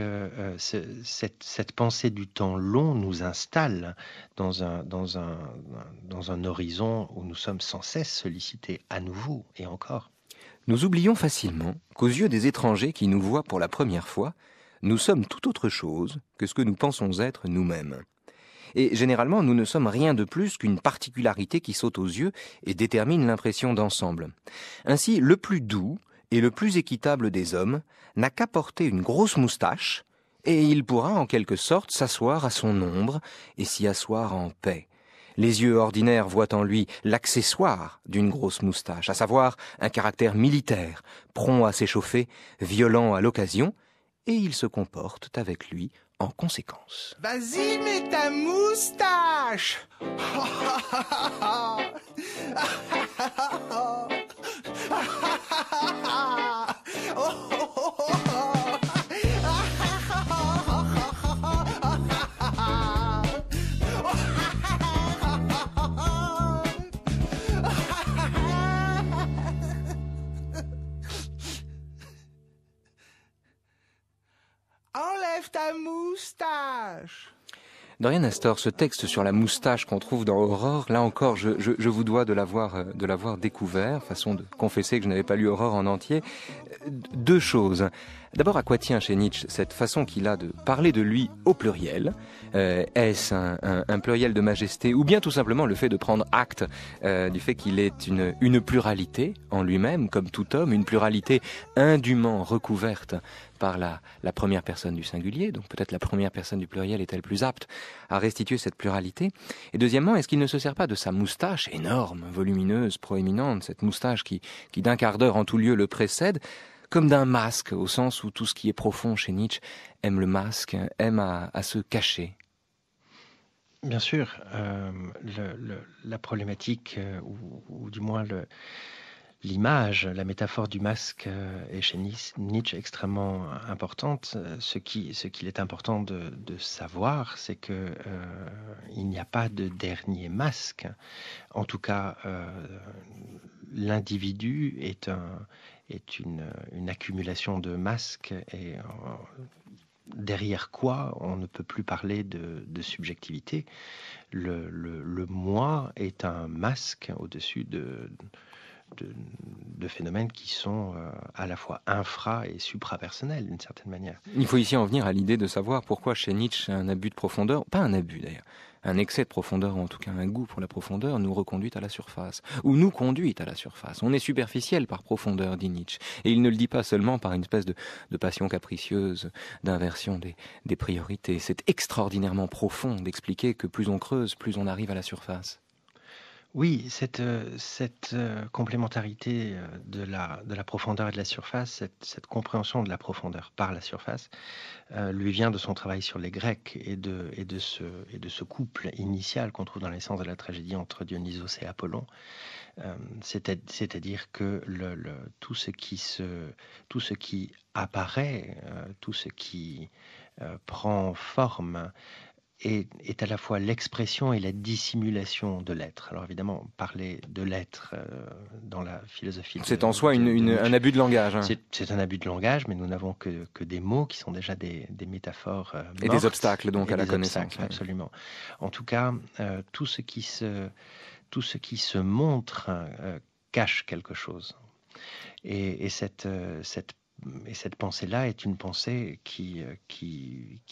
cette pensée du temps long nous installe dans un horizon où nous sommes sans cesse sollicités à nouveau et encore. Nous oublions facilement qu'aux yeux des étrangers qui nous voient pour la première fois, nous sommes tout autre chose que ce que nous pensons être nous-mêmes. Et généralement, nous ne sommes rien de plus qu'une particularité qui saute aux yeux et détermine l'impression d'ensemble. Ainsi, le plus doux et le plus équitable des hommes n'a qu'à porter une grosse moustache, et il pourra en quelque sorte s'asseoir à son ombre et s'y asseoir en paix. Les yeux ordinaires voient en lui l'accessoire d'une grosse moustache, à savoir un caractère militaire, prompt à s'échauffer, violent à l'occasion, et ils se comportent avec lui en conséquence. Vas-y, mets ta moustache. Enlève ta moustache. Dorian Astor, ce texte sur la moustache qu'on trouve dans Aurore, là encore, je vous dois de l'avoir découvert, façon de confesser que je n'avais pas lu Aurore en entier. Deux choses. D'abord, à quoi tient chez Nietzsche cette façon qu'il a de parler de lui au pluriel? Est-ce un pluriel de majesté, ou bien tout simplement le fait de prendre acte du fait qu'il est une pluralité en lui-même, comme tout homme, une pluralité indûment recouverte par la première personne du singulier, donc peut-être la première personne du pluriel est-elle plus apte à restituer cette pluralité. Et deuxièmement, est-ce qu'il ne se sert pas de sa moustache énorme, volumineuse, proéminente, cette moustache qui d'un quart d'heure en tout lieu le précède, comme d'un masque, au sens où tout ce qui est profond chez Nietzsche aime le masque, aime à se cacher? Bien sûr, la problématique, ou du moins l'image, la métaphore du masque est chez Nietzsche extrêmement importante. Ce qu'il est important de savoir, c'est que il n'y a pas de dernier masque. En tout cas, l'individu est une accumulation de masques et derrière quoi on ne peut plus parler de subjectivité. Le moi est un masque au-dessus de phénomènes qui sont à la fois infra- et suprapersonnels d'une certaine manière. Il faut ici en venir à l'idée de savoir pourquoi chez Nietzsche un abus de profondeur, pas un abus d'ailleurs, un excès de profondeur, ou en tout cas un goût pour la profondeur, nous reconduit à la surface, ou nous conduit à la surface. On est superficiel par profondeur, dit Nietzsche, et il ne le dit pas seulement par une espèce de passion capricieuse, d'inversion des priorités. C'est extraordinairement profond d'expliquer que plus on creuse, plus on arrive à la surface. Oui, cette complémentarité de la profondeur et de la surface, cette compréhension de la profondeur par la surface, lui vient de son travail sur les Grecs et de ce couple initial qu'on trouve dans l'essence de la tragédie entre Dionysos et Apollon. C'est-à-dire que tout ce qui apparaît, tout ce qui prend forme, est à la fois l'expression et la dissimulation de l'être. Alors évidemment, parler de l'être dans la philosophie C'est en soi de un Nietzsche, abus de langage, hein. c'est un abus de langage, mais nous n'avons que des mots qui sont déjà des métaphores mortes. Et des obstacles donc Et à la des connaissance. obstacles, absolument. En tout cas, tout ce qui se montre cache quelque chose. Et cette pensée-là est une pensée qui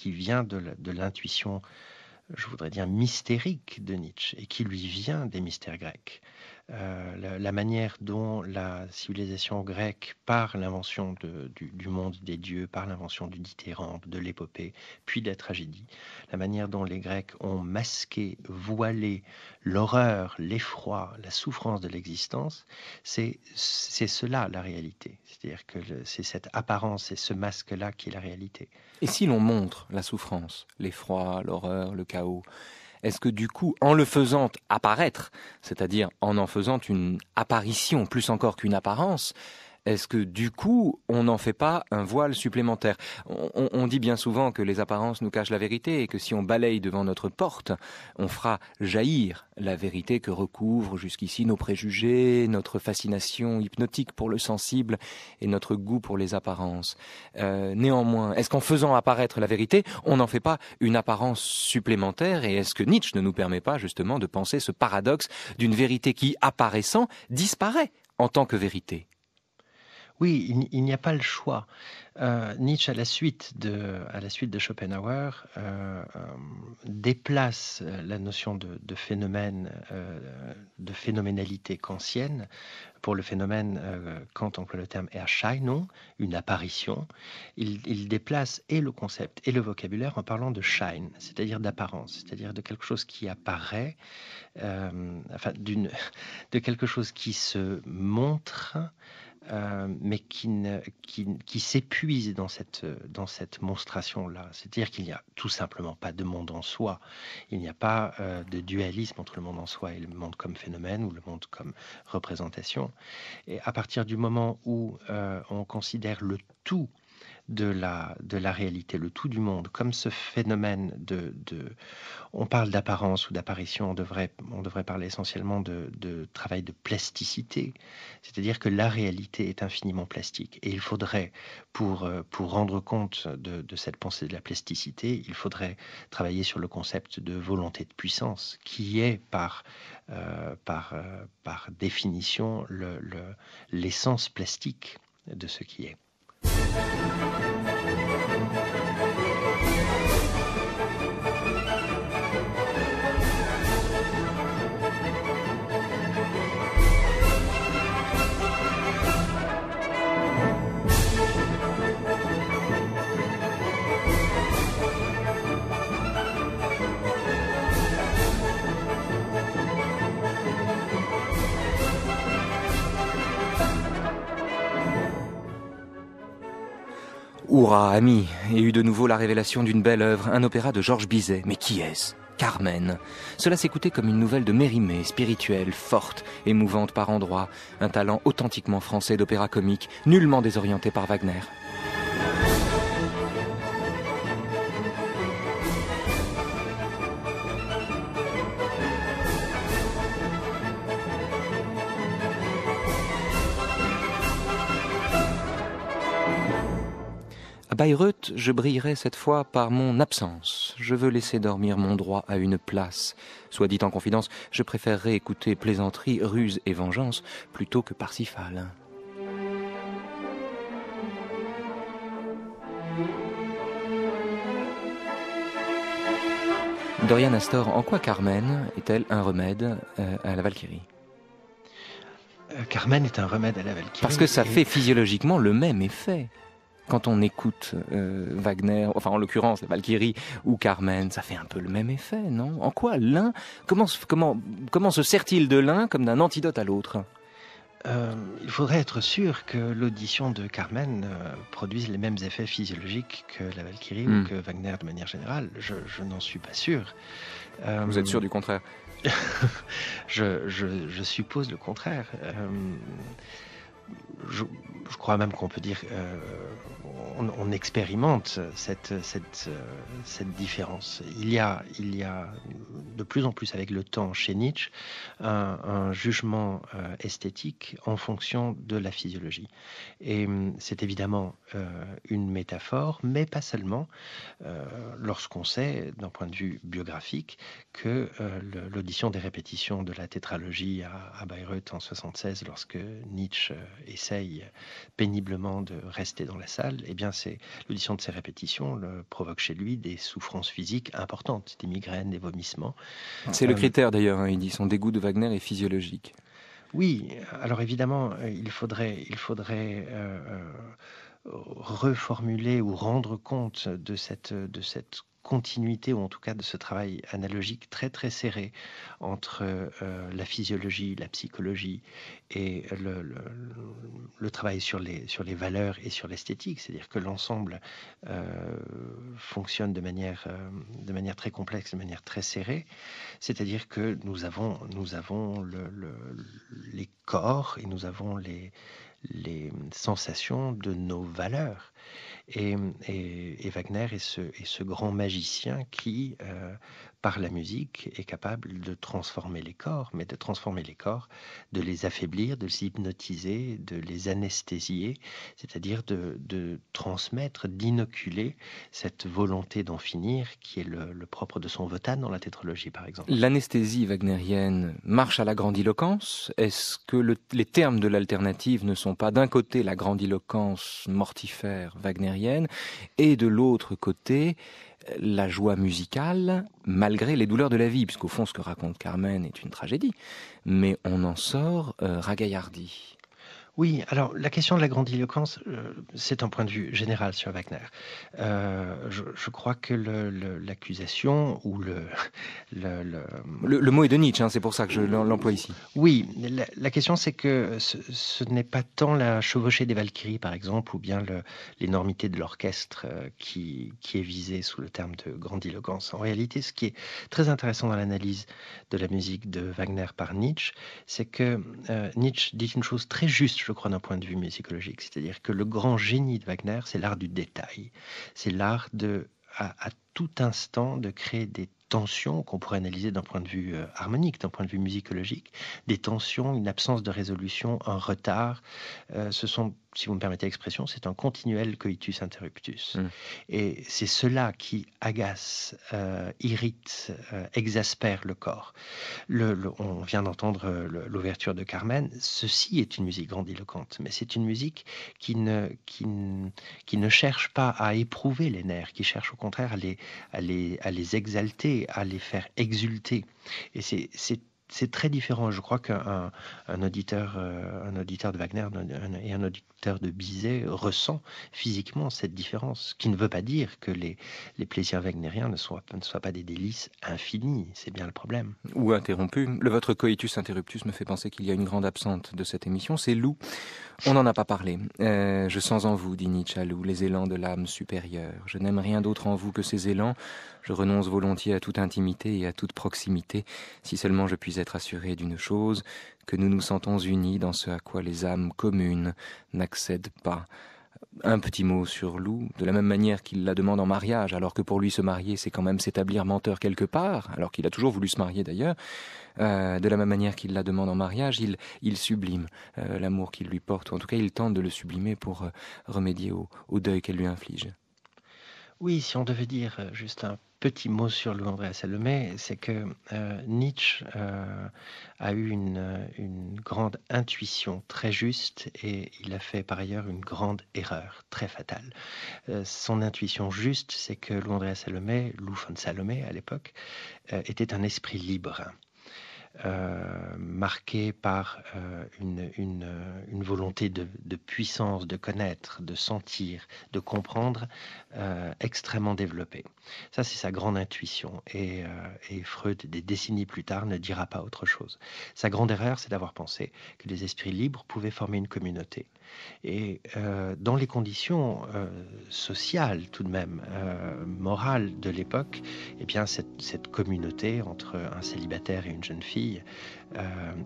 vient de l'intuition, je voudrais dire, mystérique de Nietzsche, et qui lui vient des mystères grecs. La manière dont la civilisation grecque, par l'invention du monde des dieux, par l'invention du dithyrambe, de l'épopée, puis de la tragédie, la manière dont les Grecs ont masqué, voilé l'horreur, l'effroi, la souffrance de l'existence, c'est cela la réalité. C'est-à-dire que c'est cette apparence et ce masque-là qui est la réalité. Et si l'on montre la souffrance, l'effroi, l'horreur, le chaos, est-ce que du coup, en le faisant apparaître, c'est-à-dire en faisant une apparition plus encore qu'une apparence, est-ce que du coup, on n'en fait pas un voile supplémentaire ? On dit bien souvent que les apparences nous cachent la vérité et que si on balaye devant notre porte, on fera jaillir la vérité que recouvrent jusqu'ici nos préjugés, notre fascination hypnotique pour le sensible et notre goût pour les apparences. Néanmoins, est-ce qu'en faisant apparaître la vérité, on n'en fait pas une apparence supplémentaire ? Et est-ce que Nietzsche ne nous permet pas justement de penser ce paradoxe d'une vérité qui, apparaissant, disparaît en tant que vérité ? Oui, il n'y a pas le choix. Nietzsche, à la suite de Schopenhauer, déplace la notion de phénomène, de phénoménalité kantienne pour le phénomène, Kant emploie le terme Erscheinung, une apparition. Il déplace et le concept et le vocabulaire en parlant de Schein, c'est-à-dire d'apparence, c'est-à-dire de quelque chose qui apparaît, de quelque chose qui se montre, mais qui s'épuise dans cette monstration-là. C'est-à-dire qu'il n'y a tout simplement pas de monde en soi. Il n'y a pas de dualisme entre le monde en soi et le monde comme phénomène ou le monde comme représentation. Et à partir du moment où on considère le tout de la réalité, le tout du monde, comme ce phénomène on parle d'apparence ou d'apparition, on devrait parler essentiellement de travail de plasticité, c'est-à-dire que la réalité est infiniment plastique. Et il faudrait, pour rendre compte de cette pensée de la plasticité, il faudrait travailler sur le concept de volonté de puissance, qui est par définition l'essence plastique de ce qui est. Hurrah, ami, et eut de nouveau la révélation d'une belle œuvre, un opéra de Georges Bizet. Mais qui est-ce ? Carmen. Cela s'écoutait comme une nouvelle de Mérimée, spirituelle, forte, émouvante par endroits, un talent authentiquement français d'opéra comique, nullement désorienté par Wagner. À Bayreuth, je brillerai cette fois par mon absence. Je veux laisser dormir mon droit à une place. Soit dit en confidence, je préférerais écouter plaisanterie, ruse et vengeance plutôt que Parsifal. Dorian Astor, en quoi Carmen est-elle un remède à la Valkyrie ? Carmen est un remède à la Valkyrie. Parce que ça fait physiologiquement le même effet. Quand on écoute Wagner, enfin en l'occurrence la Valkyrie ou Carmen, ça fait un peu le même effet, non? En quoi l'un, comment se sert-il de l'un comme d'un antidote à l'autre? Il faudrait être sûr que l'audition de Carmen produise les mêmes effets physiologiques que la Valkyrie ou que Wagner de manière générale. Je n'en suis pas sûr. Vous êtes sûr du contraire? Je suppose le contraire. Je crois même qu'on peut dire on expérimente cette différence. Il y a de plus en plus avec le temps chez Nietzsche un jugement esthétique en fonction de la physiologie. Et c'est évidemment une métaphore, mais pas seulement, lorsqu'on sait, d'un point de vue biographique, que l'audition des répétitions de la tétralogie à Bayreuth en 1976, lorsque Nietzsche essaye péniblement de rester dans la salle, eh bien c'est l'audition de ces répétitions provoque chez lui des souffrances physiques importantes, des migraines, des vomissements. C'est le critère d'ailleurs, hein, il dit son dégoût de Wagner est physiologique. Oui, alors évidemment, il faudrait reformuler ou rendre compte de cette continuité, ou en tout cas de ce travail analogique très très serré entre la physiologie, la psychologie et le travail sur les valeurs et sur l'esthétique. C'est-à-dire que l'ensemble fonctionne de manière très complexe, de manière très serrée. C'est-à-dire que nous avons les corps et nous avons les sensations de nos valeurs. Et Wagner est ce grand magicien qui, par la musique, est capable de transformer les corps, mais de transformer les corps, de les affaiblir, de les hypnotiser, de les anesthésier, c'est-à-dire de transmettre, d'inoculer cette volonté d'en finir qui est le propre de son Wotan dans la tétralogie, par exemple. L'anesthésie wagnérienne marche à la grandiloquence. Est-ce que les termes de l'alternative ne sont pas d'un côté la grandiloquence mortifère wagnérienne et de l'autre côté la joie musicale malgré les douleurs de la vie, puisqu'au fond ce que raconte Carmen est une tragédie, mais on en sort ragaillardi. Oui, alors la question de la grandiloquence, c'est un point de vue général sur Wagner. Je crois que l'accusation ou Le mot est de Nietzsche, hein, c'est pour ça que je l'emploie ici. Oui, la question c'est que ce n'est pas tant la chevauchée des Valkyries par exemple, ou bien l'énormité de l'orchestre qui est visée sous le terme de grandiloquence. En réalité, ce qui est très intéressant dans l'analyse de la musique de Wagner par Nietzsche, c'est que Nietzsche dit une chose très juste, je crois, d'un point de vue musicologique. C'est-à-dire que le grand génie de Wagner, c'est l'art du détail. C'est l'art à tout instant de créer des tensions qu'on pourrait analyser d'un point de vue harmonique, d'un point de vue musicologique, des tensions, une absence de résolution, un retard. Ce sont, si vous me permettez l'expression, c'est un continuel coitus interruptus. Et c'est cela qui agace, irrite, exaspère le corps. On vient d'entendre l'ouverture de Carmen. Ceci est une musique grandiloquente, mais c'est une musique qui ne cherche pas à éprouver les nerfs, qui cherche au contraire à les exalter, à les faire exulter. Et c'est très différent. Je crois qu'un auditeur de Wagner et un auditeur de Bizet ressent physiquement cette différence, qui ne veut pas dire que les plaisirs wagnériens ne soient pas des délices infinis. C'est bien le problème. Ou interrompu. Votre coitus interruptus me fait penser qu'il y a une grande absente de cette émission, c'est Lou. On n'en a pas parlé. Je sens en vous, dit Nietzsche à Lou, les élans de l'âme supérieure. Je n'aime rien d'autre en vous que ces élans. Je renonce volontiers à toute intimité et à toute proximité, si seulement je puis être assuré d'une chose, que nous nous sentons unis dans ce à quoi les âmes communes n'accèdent pas. Un petit mot sur Lou, de la même manière qu'il la demande en mariage, alors que pour lui se marier, c'est quand même s'établir menteur quelque part, alors qu'il a toujours voulu se marier d'ailleurs. De la même manière qu'il la demande en mariage, il sublime l'amour qu'il lui porte, ou en tout cas il tente de le sublimer pour remédier au deuil qu'elle lui inflige. Oui, si on devait dire juste un petit mot sur Lou Andréas Salomé, c'est que Nietzsche a eu une grande intuition très juste et il a fait par ailleurs une grande erreur très fatale. Son intuition juste, c'est que Lou Andréas Salomé, Lou von Salomé à l'époque, était un esprit libre. marqué par une volonté de puissance, de connaître, de sentir, de comprendre, extrêmement développée. Ça, c'est sa grande intuition. Et Freud, des décennies plus tard, ne dira pas autre chose. Sa grande erreur, c'est d'avoir pensé que les esprits libres pouvaient former une communauté. Et dans les conditions sociales, tout de même, morales de l'époque, eh bien, cette communauté entre un célibataire et une jeune fille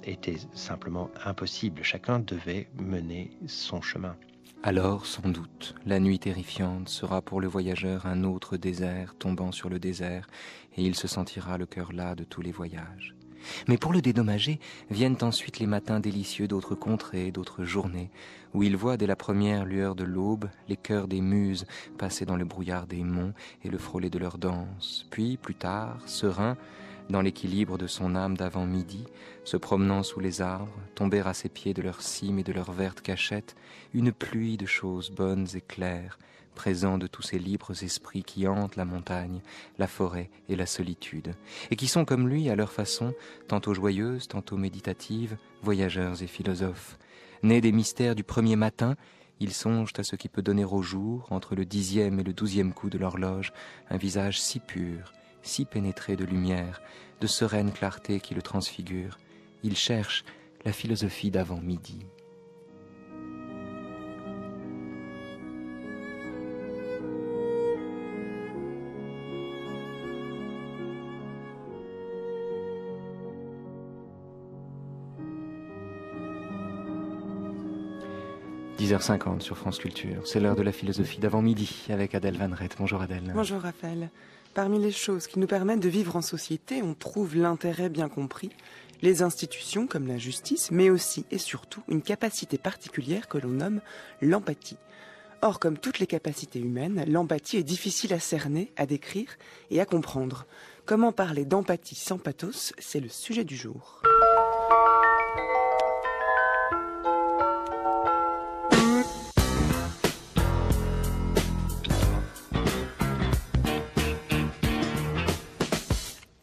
était simplement impossible. Chacun devait mener son chemin. Alors, sans doute, la nuit terrifiante sera pour le voyageur un autre désert tombant sur le désert, et il se sentira le cœur las de tous les voyages. Mais pour le dédommager, viennent ensuite les matins délicieux d'autres contrées, d'autres journées, où il voit dès la première lueur de l'aube les chœurs des muses passer dans le brouillard des monts et le frôler de leur danse. Puis, plus tard, serein, dans l'équilibre de son âme d'avant-midi, se promenant sous les arbres, tomber à ses pieds de leurs cimes et de leurs vertes cachettes, une pluie de choses bonnes et claires, présent de tous ces libres esprits qui hantent la montagne, la forêt et la solitude, et qui sont comme lui à leur façon, tantôt joyeuses, tantôt méditatives, voyageurs et philosophes. Nés des mystères du premier matin, ils songent à ce qui peut donner au jour, entre le 10e et le 12e coup de l'horloge, un visage si pur, si pénétré de lumière, de sereine clarté qui le transfigure. Ils cherchent la philosophie d'avant-midi. « 10h50 sur France Culture. C'est l'heure de la philosophie d'avant-midi avec Adèle Van Rett. Bonjour Adèle. Bonjour Raphaël. Parmi les choses qui nous permettent de vivre en société, on trouve l'intérêt bien compris, les institutions comme la justice, mais aussi et surtout une capacité particulière que l'on nomme l'empathie. Or, comme toutes les capacités humaines, l'empathie est difficile à cerner, à décrire et à comprendre. Comment parler d'empathie sans pathos, c'est le sujet du jour.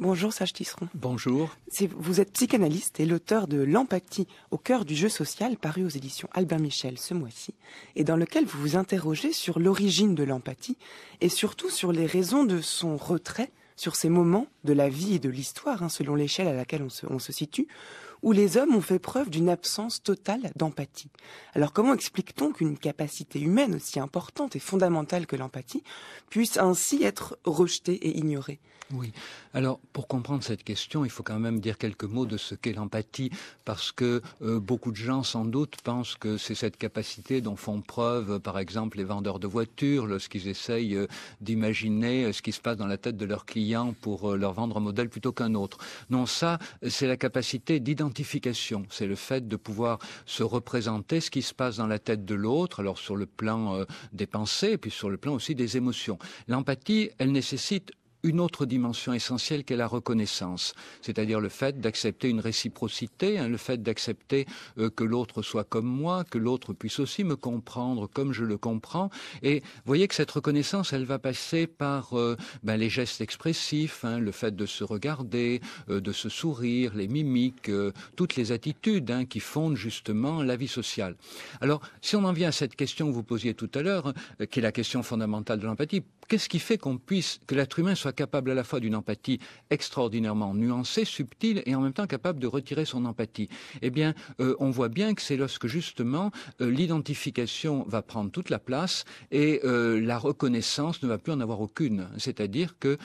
Bonjour Sage Tisseron. Bonjour. Vous êtes psychanalyste et l'auteur de L'empathie au cœur du jeu social, paru aux éditions Albin Michel ce mois-ci, et dans lequel vous vous interrogez sur l'origine de l'empathie et surtout sur les raisons de son retrait, sur ces moments de la vie et de l'histoire, selon l'échelle à laquelle on se situe, où les hommes ont fait preuve d'une absence totale d'empathie. Alors comment explique-t-on qu'une capacité humaine aussi importante et fondamentale que l'empathie puisse ainsi être rejetée et ignorée ? Oui. Alors, pour comprendre cette question, il faut quand même dire quelques mots de ce qu'est l'empathie, parce que beaucoup de gens, sans doute, pensent que c'est cette capacité dont font preuve, par exemple, les vendeurs de voitures, lorsqu'ils essayent d'imaginer ce qui se passe dans la tête de leurs clients pour leur vendre un modèle plutôt qu'un autre. Non, ça, c'est la capacité d'identification. C'est le fait de pouvoir se représenter ce qui se passe dans la tête de l'autre, alors sur le plan des pensées, et puis sur le plan aussi des émotions. L'empathie, elle nécessite une autre dimension essentielle qu'est la reconnaissance, c'est-à-dire le fait d'accepter une réciprocité, le fait d'accepter que l'autre soit comme moi, que l'autre puisse aussi me comprendre comme je le comprends. Et vous voyez que cette reconnaissance, elle va passer par les gestes expressifs, le fait de se regarder, de se sourire, les mimiques, toutes les attitudes qui fondent justement la vie sociale. Alors, si on en vient à cette question que vous posiez tout à l'heure, qui est la question fondamentale de l'empathie, qu'est-ce qui fait que l'être humain soit capable à la fois d'une empathie extraordinairement nuancée, subtile, et en même temps capable de retirer son empathie? Eh bien, on voit bien que c'est lorsque justement l'identification va prendre toute la place et la reconnaissance ne va plus en avoir aucune. C'est-à-dire que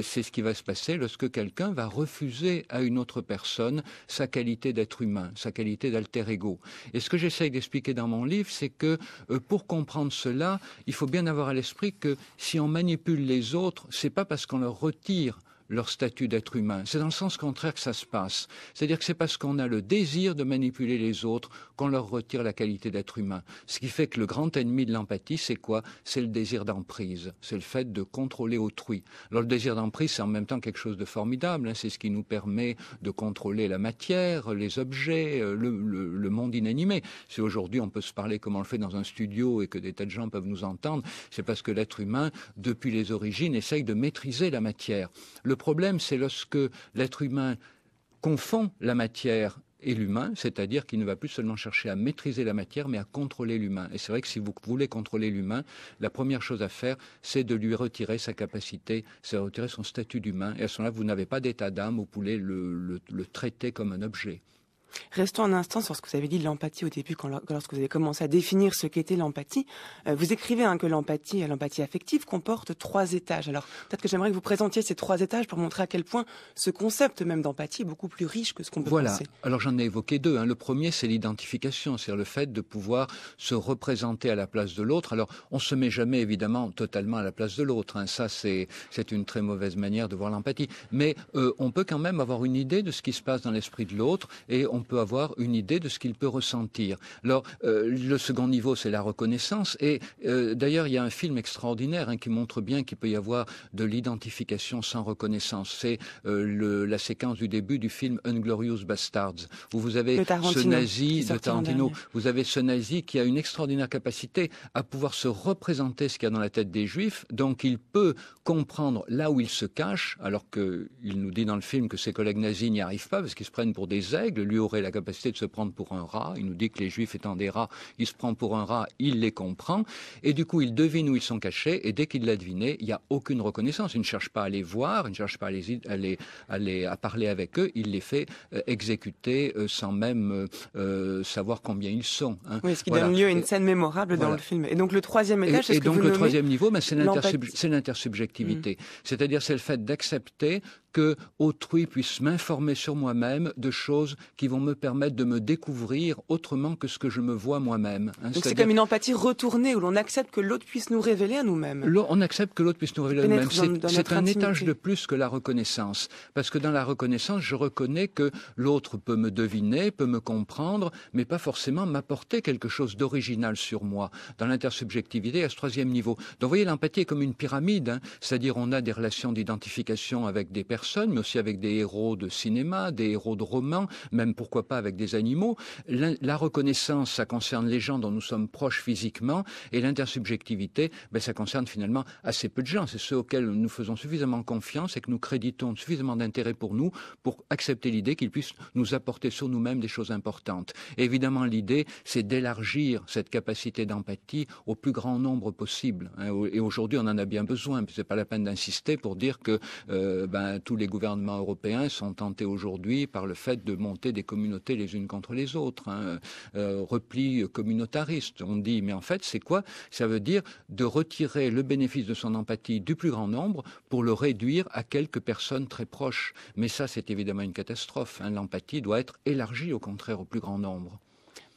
c'est ce qui va se passer lorsque quelqu'un va refuser à une autre personne sa qualité d'être humain, sa qualité d'alter ego. Et ce que j'essaye d'expliquer dans mon livre, c'est que pour comprendre cela, il faut bien avoir à l'esprit que si on manipule les autres, c'est pas parce qu'on leur retire leur statut d'être humain. C'est dans le sens contraire que ça se passe. C'est-à-dire que c'est parce qu'on a le désir de manipuler les autres qu'on leur retire la qualité d'être humain. Ce qui fait que le grand ennemi de l'empathie, c'est quoi? C'est le désir d'emprise. C'est le fait de contrôler autrui. Alors le désir d'emprise, c'est en même temps quelque chose de formidable. C'est ce qui nous permet de contrôler la matière, les objets, le monde inanimé. Si aujourd'hui on peut se parler comme on le fait dans un studio et que des tas de gens peuvent nous entendre, c'est parce que l'être humain, depuis les origines, essaye de maîtriser la matière. Le problème, c'est lorsque l'être humain confond la matière et l'humain, c'est-à-dire qu'il ne va plus seulement chercher à maîtriser la matière, mais à contrôler l'humain. Et c'est vrai que si vous voulez contrôler l'humain, la première chose à faire, c'est de lui retirer sa capacité, c'est de retirer son statut d'humain. Et à ce moment-là, vous n'avez pas d'état d'âme, vous pouvez le traiter comme un objet. Restons un instant sur ce que vous avez dit de l'empathie au début, lorsque vous avez commencé à définir ce qu'était l'empathie. Vous écrivez que l'empathie affective comporte 3 étages. Alors peut-être que j'aimerais que vous présentiez ces 3 étages pour montrer à quel point ce concept même d'empathie est beaucoup plus riche que ce qu'on peut penser. Alors j'en ai évoqué 2. Le premier, c'est l'identification, c'est-à-dire le fait de pouvoir se représenter à la place de l'autre. Alors on ne se met jamais évidemment totalement à la place de l'autre. Ça, c'est une très mauvaise manière de voir l'empathie. Mais on peut quand même avoir une idée de ce qui se passe dans l'esprit de l'autre et on peut avoir une idée de ce qu'il peut ressentir. Alors, le second niveau, c'est la reconnaissance. Et d'ailleurs, il y a un film extraordinaire qui montre bien qu'il peut y avoir de l'identification sans reconnaissance. C'est la séquence du début du film Inglourious Basterds, où vous avez ce nazi de Tarantino. Vous avez ce nazi qui a une extraordinaire capacité à pouvoir se représenter ce qu'il y a dans la tête des Juifs. Donc, il peut comprendre là où il se cache, alors qu'il nous dit dans le film que ses collègues nazis n'y arrivent pas parce qu'ils se prennent pour des aigles. Lui aurait la capacité de se prendre pour un rat. Il nous dit que les Juifs étant des rats, il se prend pour un rat, il les comprend. Et du coup, il devine où ils sont cachés. Et dès qu'il l'a deviné, il n'y a aucune reconnaissance. Il ne cherche pas à les voir, il ne cherche pas à parler avec eux. Il les fait exécuter sans même savoir combien ils sont. Oui, ce qui donne lieu à une scène mémorable dans le film. Et donc le troisième étage, c'est ce que vous nommez le troisième niveau, c'est l'intersubjectivité. C'est-à-dire, c'est le fait d'accepter que autrui puisse m'informer sur moi-même de choses qui vont me permettre de me découvrir autrement que ce que je me vois moi-même. Donc c'est comme une empathie retournée où l'on accepte que l'autre puisse nous révéler à nous-mêmes. On accepte que l'autre puisse nous révéler à nous-mêmes. C'est un étage de plus que la reconnaissance. Parce que dans la reconnaissance, je reconnais que l'autre peut me deviner, peut me comprendre, mais pas forcément m'apporter quelque chose d'original sur moi. Dans l'intersubjectivité, à ce troisième niveau. Donc vous voyez, l'empathie est comme une pyramide. C'est-à-dire on a des relations d'identification avec des personnes, mais aussi avec des héros de cinéma, des héros de romans, même pourquoi pas avec des animaux. La reconnaissance, ça concerne les gens dont nous sommes proches physiquement, et l'intersubjectivité, ça concerne finalement assez peu de gens. C'est ceux auxquels nous faisons suffisamment confiance et que nous créditons suffisamment d'intérêt pour nous pour accepter l'idée qu'ils puissent nous apporter sur nous-mêmes des choses importantes. Et évidemment, l'idée, c'est d'élargir cette capacité d'empathie au plus grand nombre possible. Et aujourd'hui, on en a bien besoin. C'est pas la peine d'insister pour dire que tous les gouvernements européens sont tentés aujourd'hui par le fait de monter des communautés les unes contre les autres. Repli communautariste, on dit. Mais en fait, c'est quoi? Ça veut dire de retirer le bénéfice de son empathie du plus grand nombre pour le réduire à quelques personnes très proches. Mais ça, c'est évidemment une catastrophe. L'empathie doit être élargie, au contraire, au plus grand nombre.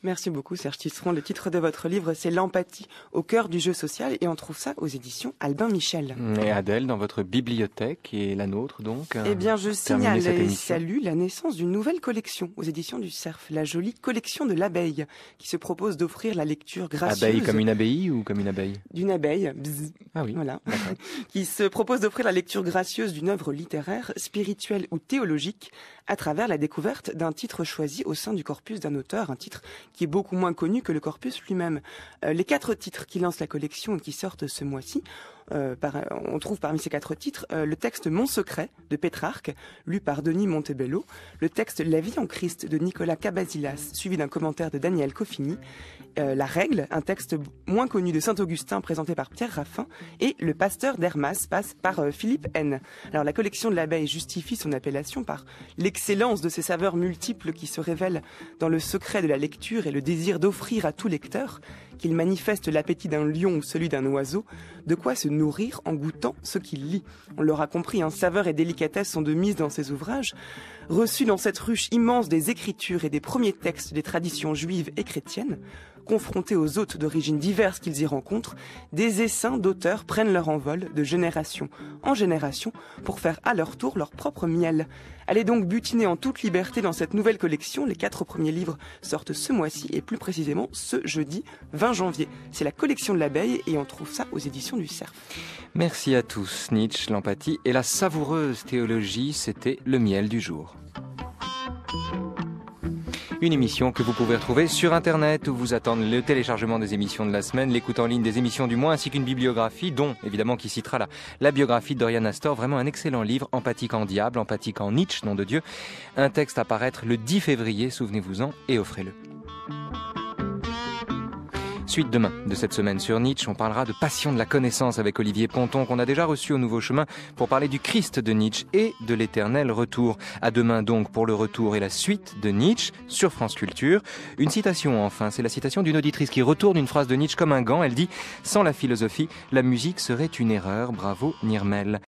Merci beaucoup Serge Tisseron. Le titre de votre livre, c'est L'empathie au cœur du jeu social et on trouve ça aux éditions Albin Michel. Et Adèle, dans votre bibliothèque et la nôtre donc. Eh bien, je signale et salue la naissance d'une nouvelle collection aux éditions du Cerf, la jolie collection de l'abeille, qui se propose d'offrir la lecture gracieuse. Abeille comme une abbaye ou comme une abeille? D'une abeille, bzz. Ah oui. Voilà. Qui se propose d'offrir la lecture gracieuse d'une œuvre littéraire, spirituelle ou théologique, à travers la découverte d'un titre choisi au sein du corpus d'un auteur, un titre qui est beaucoup moins connu que le corpus lui-même. Les 4 titres qui lancent la collection et qui sortent ce mois-ci, on trouve parmi ces 4 titres le texte Mon secret de Pétrarque, lu par Denis Montebello, le texte La vie en Christ de Nicolas Cabasilas, suivi d'un commentaire de Daniel Coffini, La règle, un texte moins connu de Saint-Augustin présenté par Pierre Raffin, et Le pasteur d'Hermas passe par Philippe N. Alors la collection de l'abeille justifie son appellation par l'excellence de ses saveurs multiples qui se révèlent dans le secret de la lecture et le désir d'offrir à tout lecteur, qu'il manifeste l'appétit d'un lion ou celui d'un oiseau, de quoi se nourrir en goûtant ce qu'il lit. On l'aura compris, saveur et délicatesse sont de mise dans ses ouvrages, reçus dans cette ruche immense des écritures et des premiers textes des traditions juives et chrétiennes. Confrontés aux hôtes d'origines diverses qu'ils y rencontrent, des essaims d'auteurs prennent leur envol de génération en génération pour faire à leur tour leur propre miel. Allez donc butiner en toute liberté dans cette nouvelle collection. Les 4 premiers livres sortent ce mois-ci et plus précisément ce jeudi 20 janvier. C'est la collection de l'abeille et on trouve ça aux éditions du Cerf. Merci à tous. Nietzsche, l'empathie et la savoureuse théologie, c'était le miel du jour. Une émission que vous pouvez retrouver sur Internet où vous attendent le téléchargement des émissions de la semaine, l'écoute en ligne des émissions du mois ainsi qu'une bibliographie dont, évidemment, qui citera la biographie de Dorian Astor. Vraiment un excellent livre, empathique en diable, empathique en Nietzsche, nom de Dieu. Un texte à paraître le 10 février, souvenez-vous-en et offrez-le. Suite demain de cette semaine sur Nietzsche, on parlera de Passion de la connaissance avec Olivier Ponton qu'on a déjà reçu au Nouveau Chemin pour parler du Christ de Nietzsche et de l'éternel retour. À demain donc pour le retour et la suite de Nietzsche sur France Culture. Une citation enfin, c'est la citation d'une auditrice qui retourne une phrase de Nietzsche comme un gant. Elle dit « Sans la philosophie, la musique serait une erreur. Bravo Nirmel ».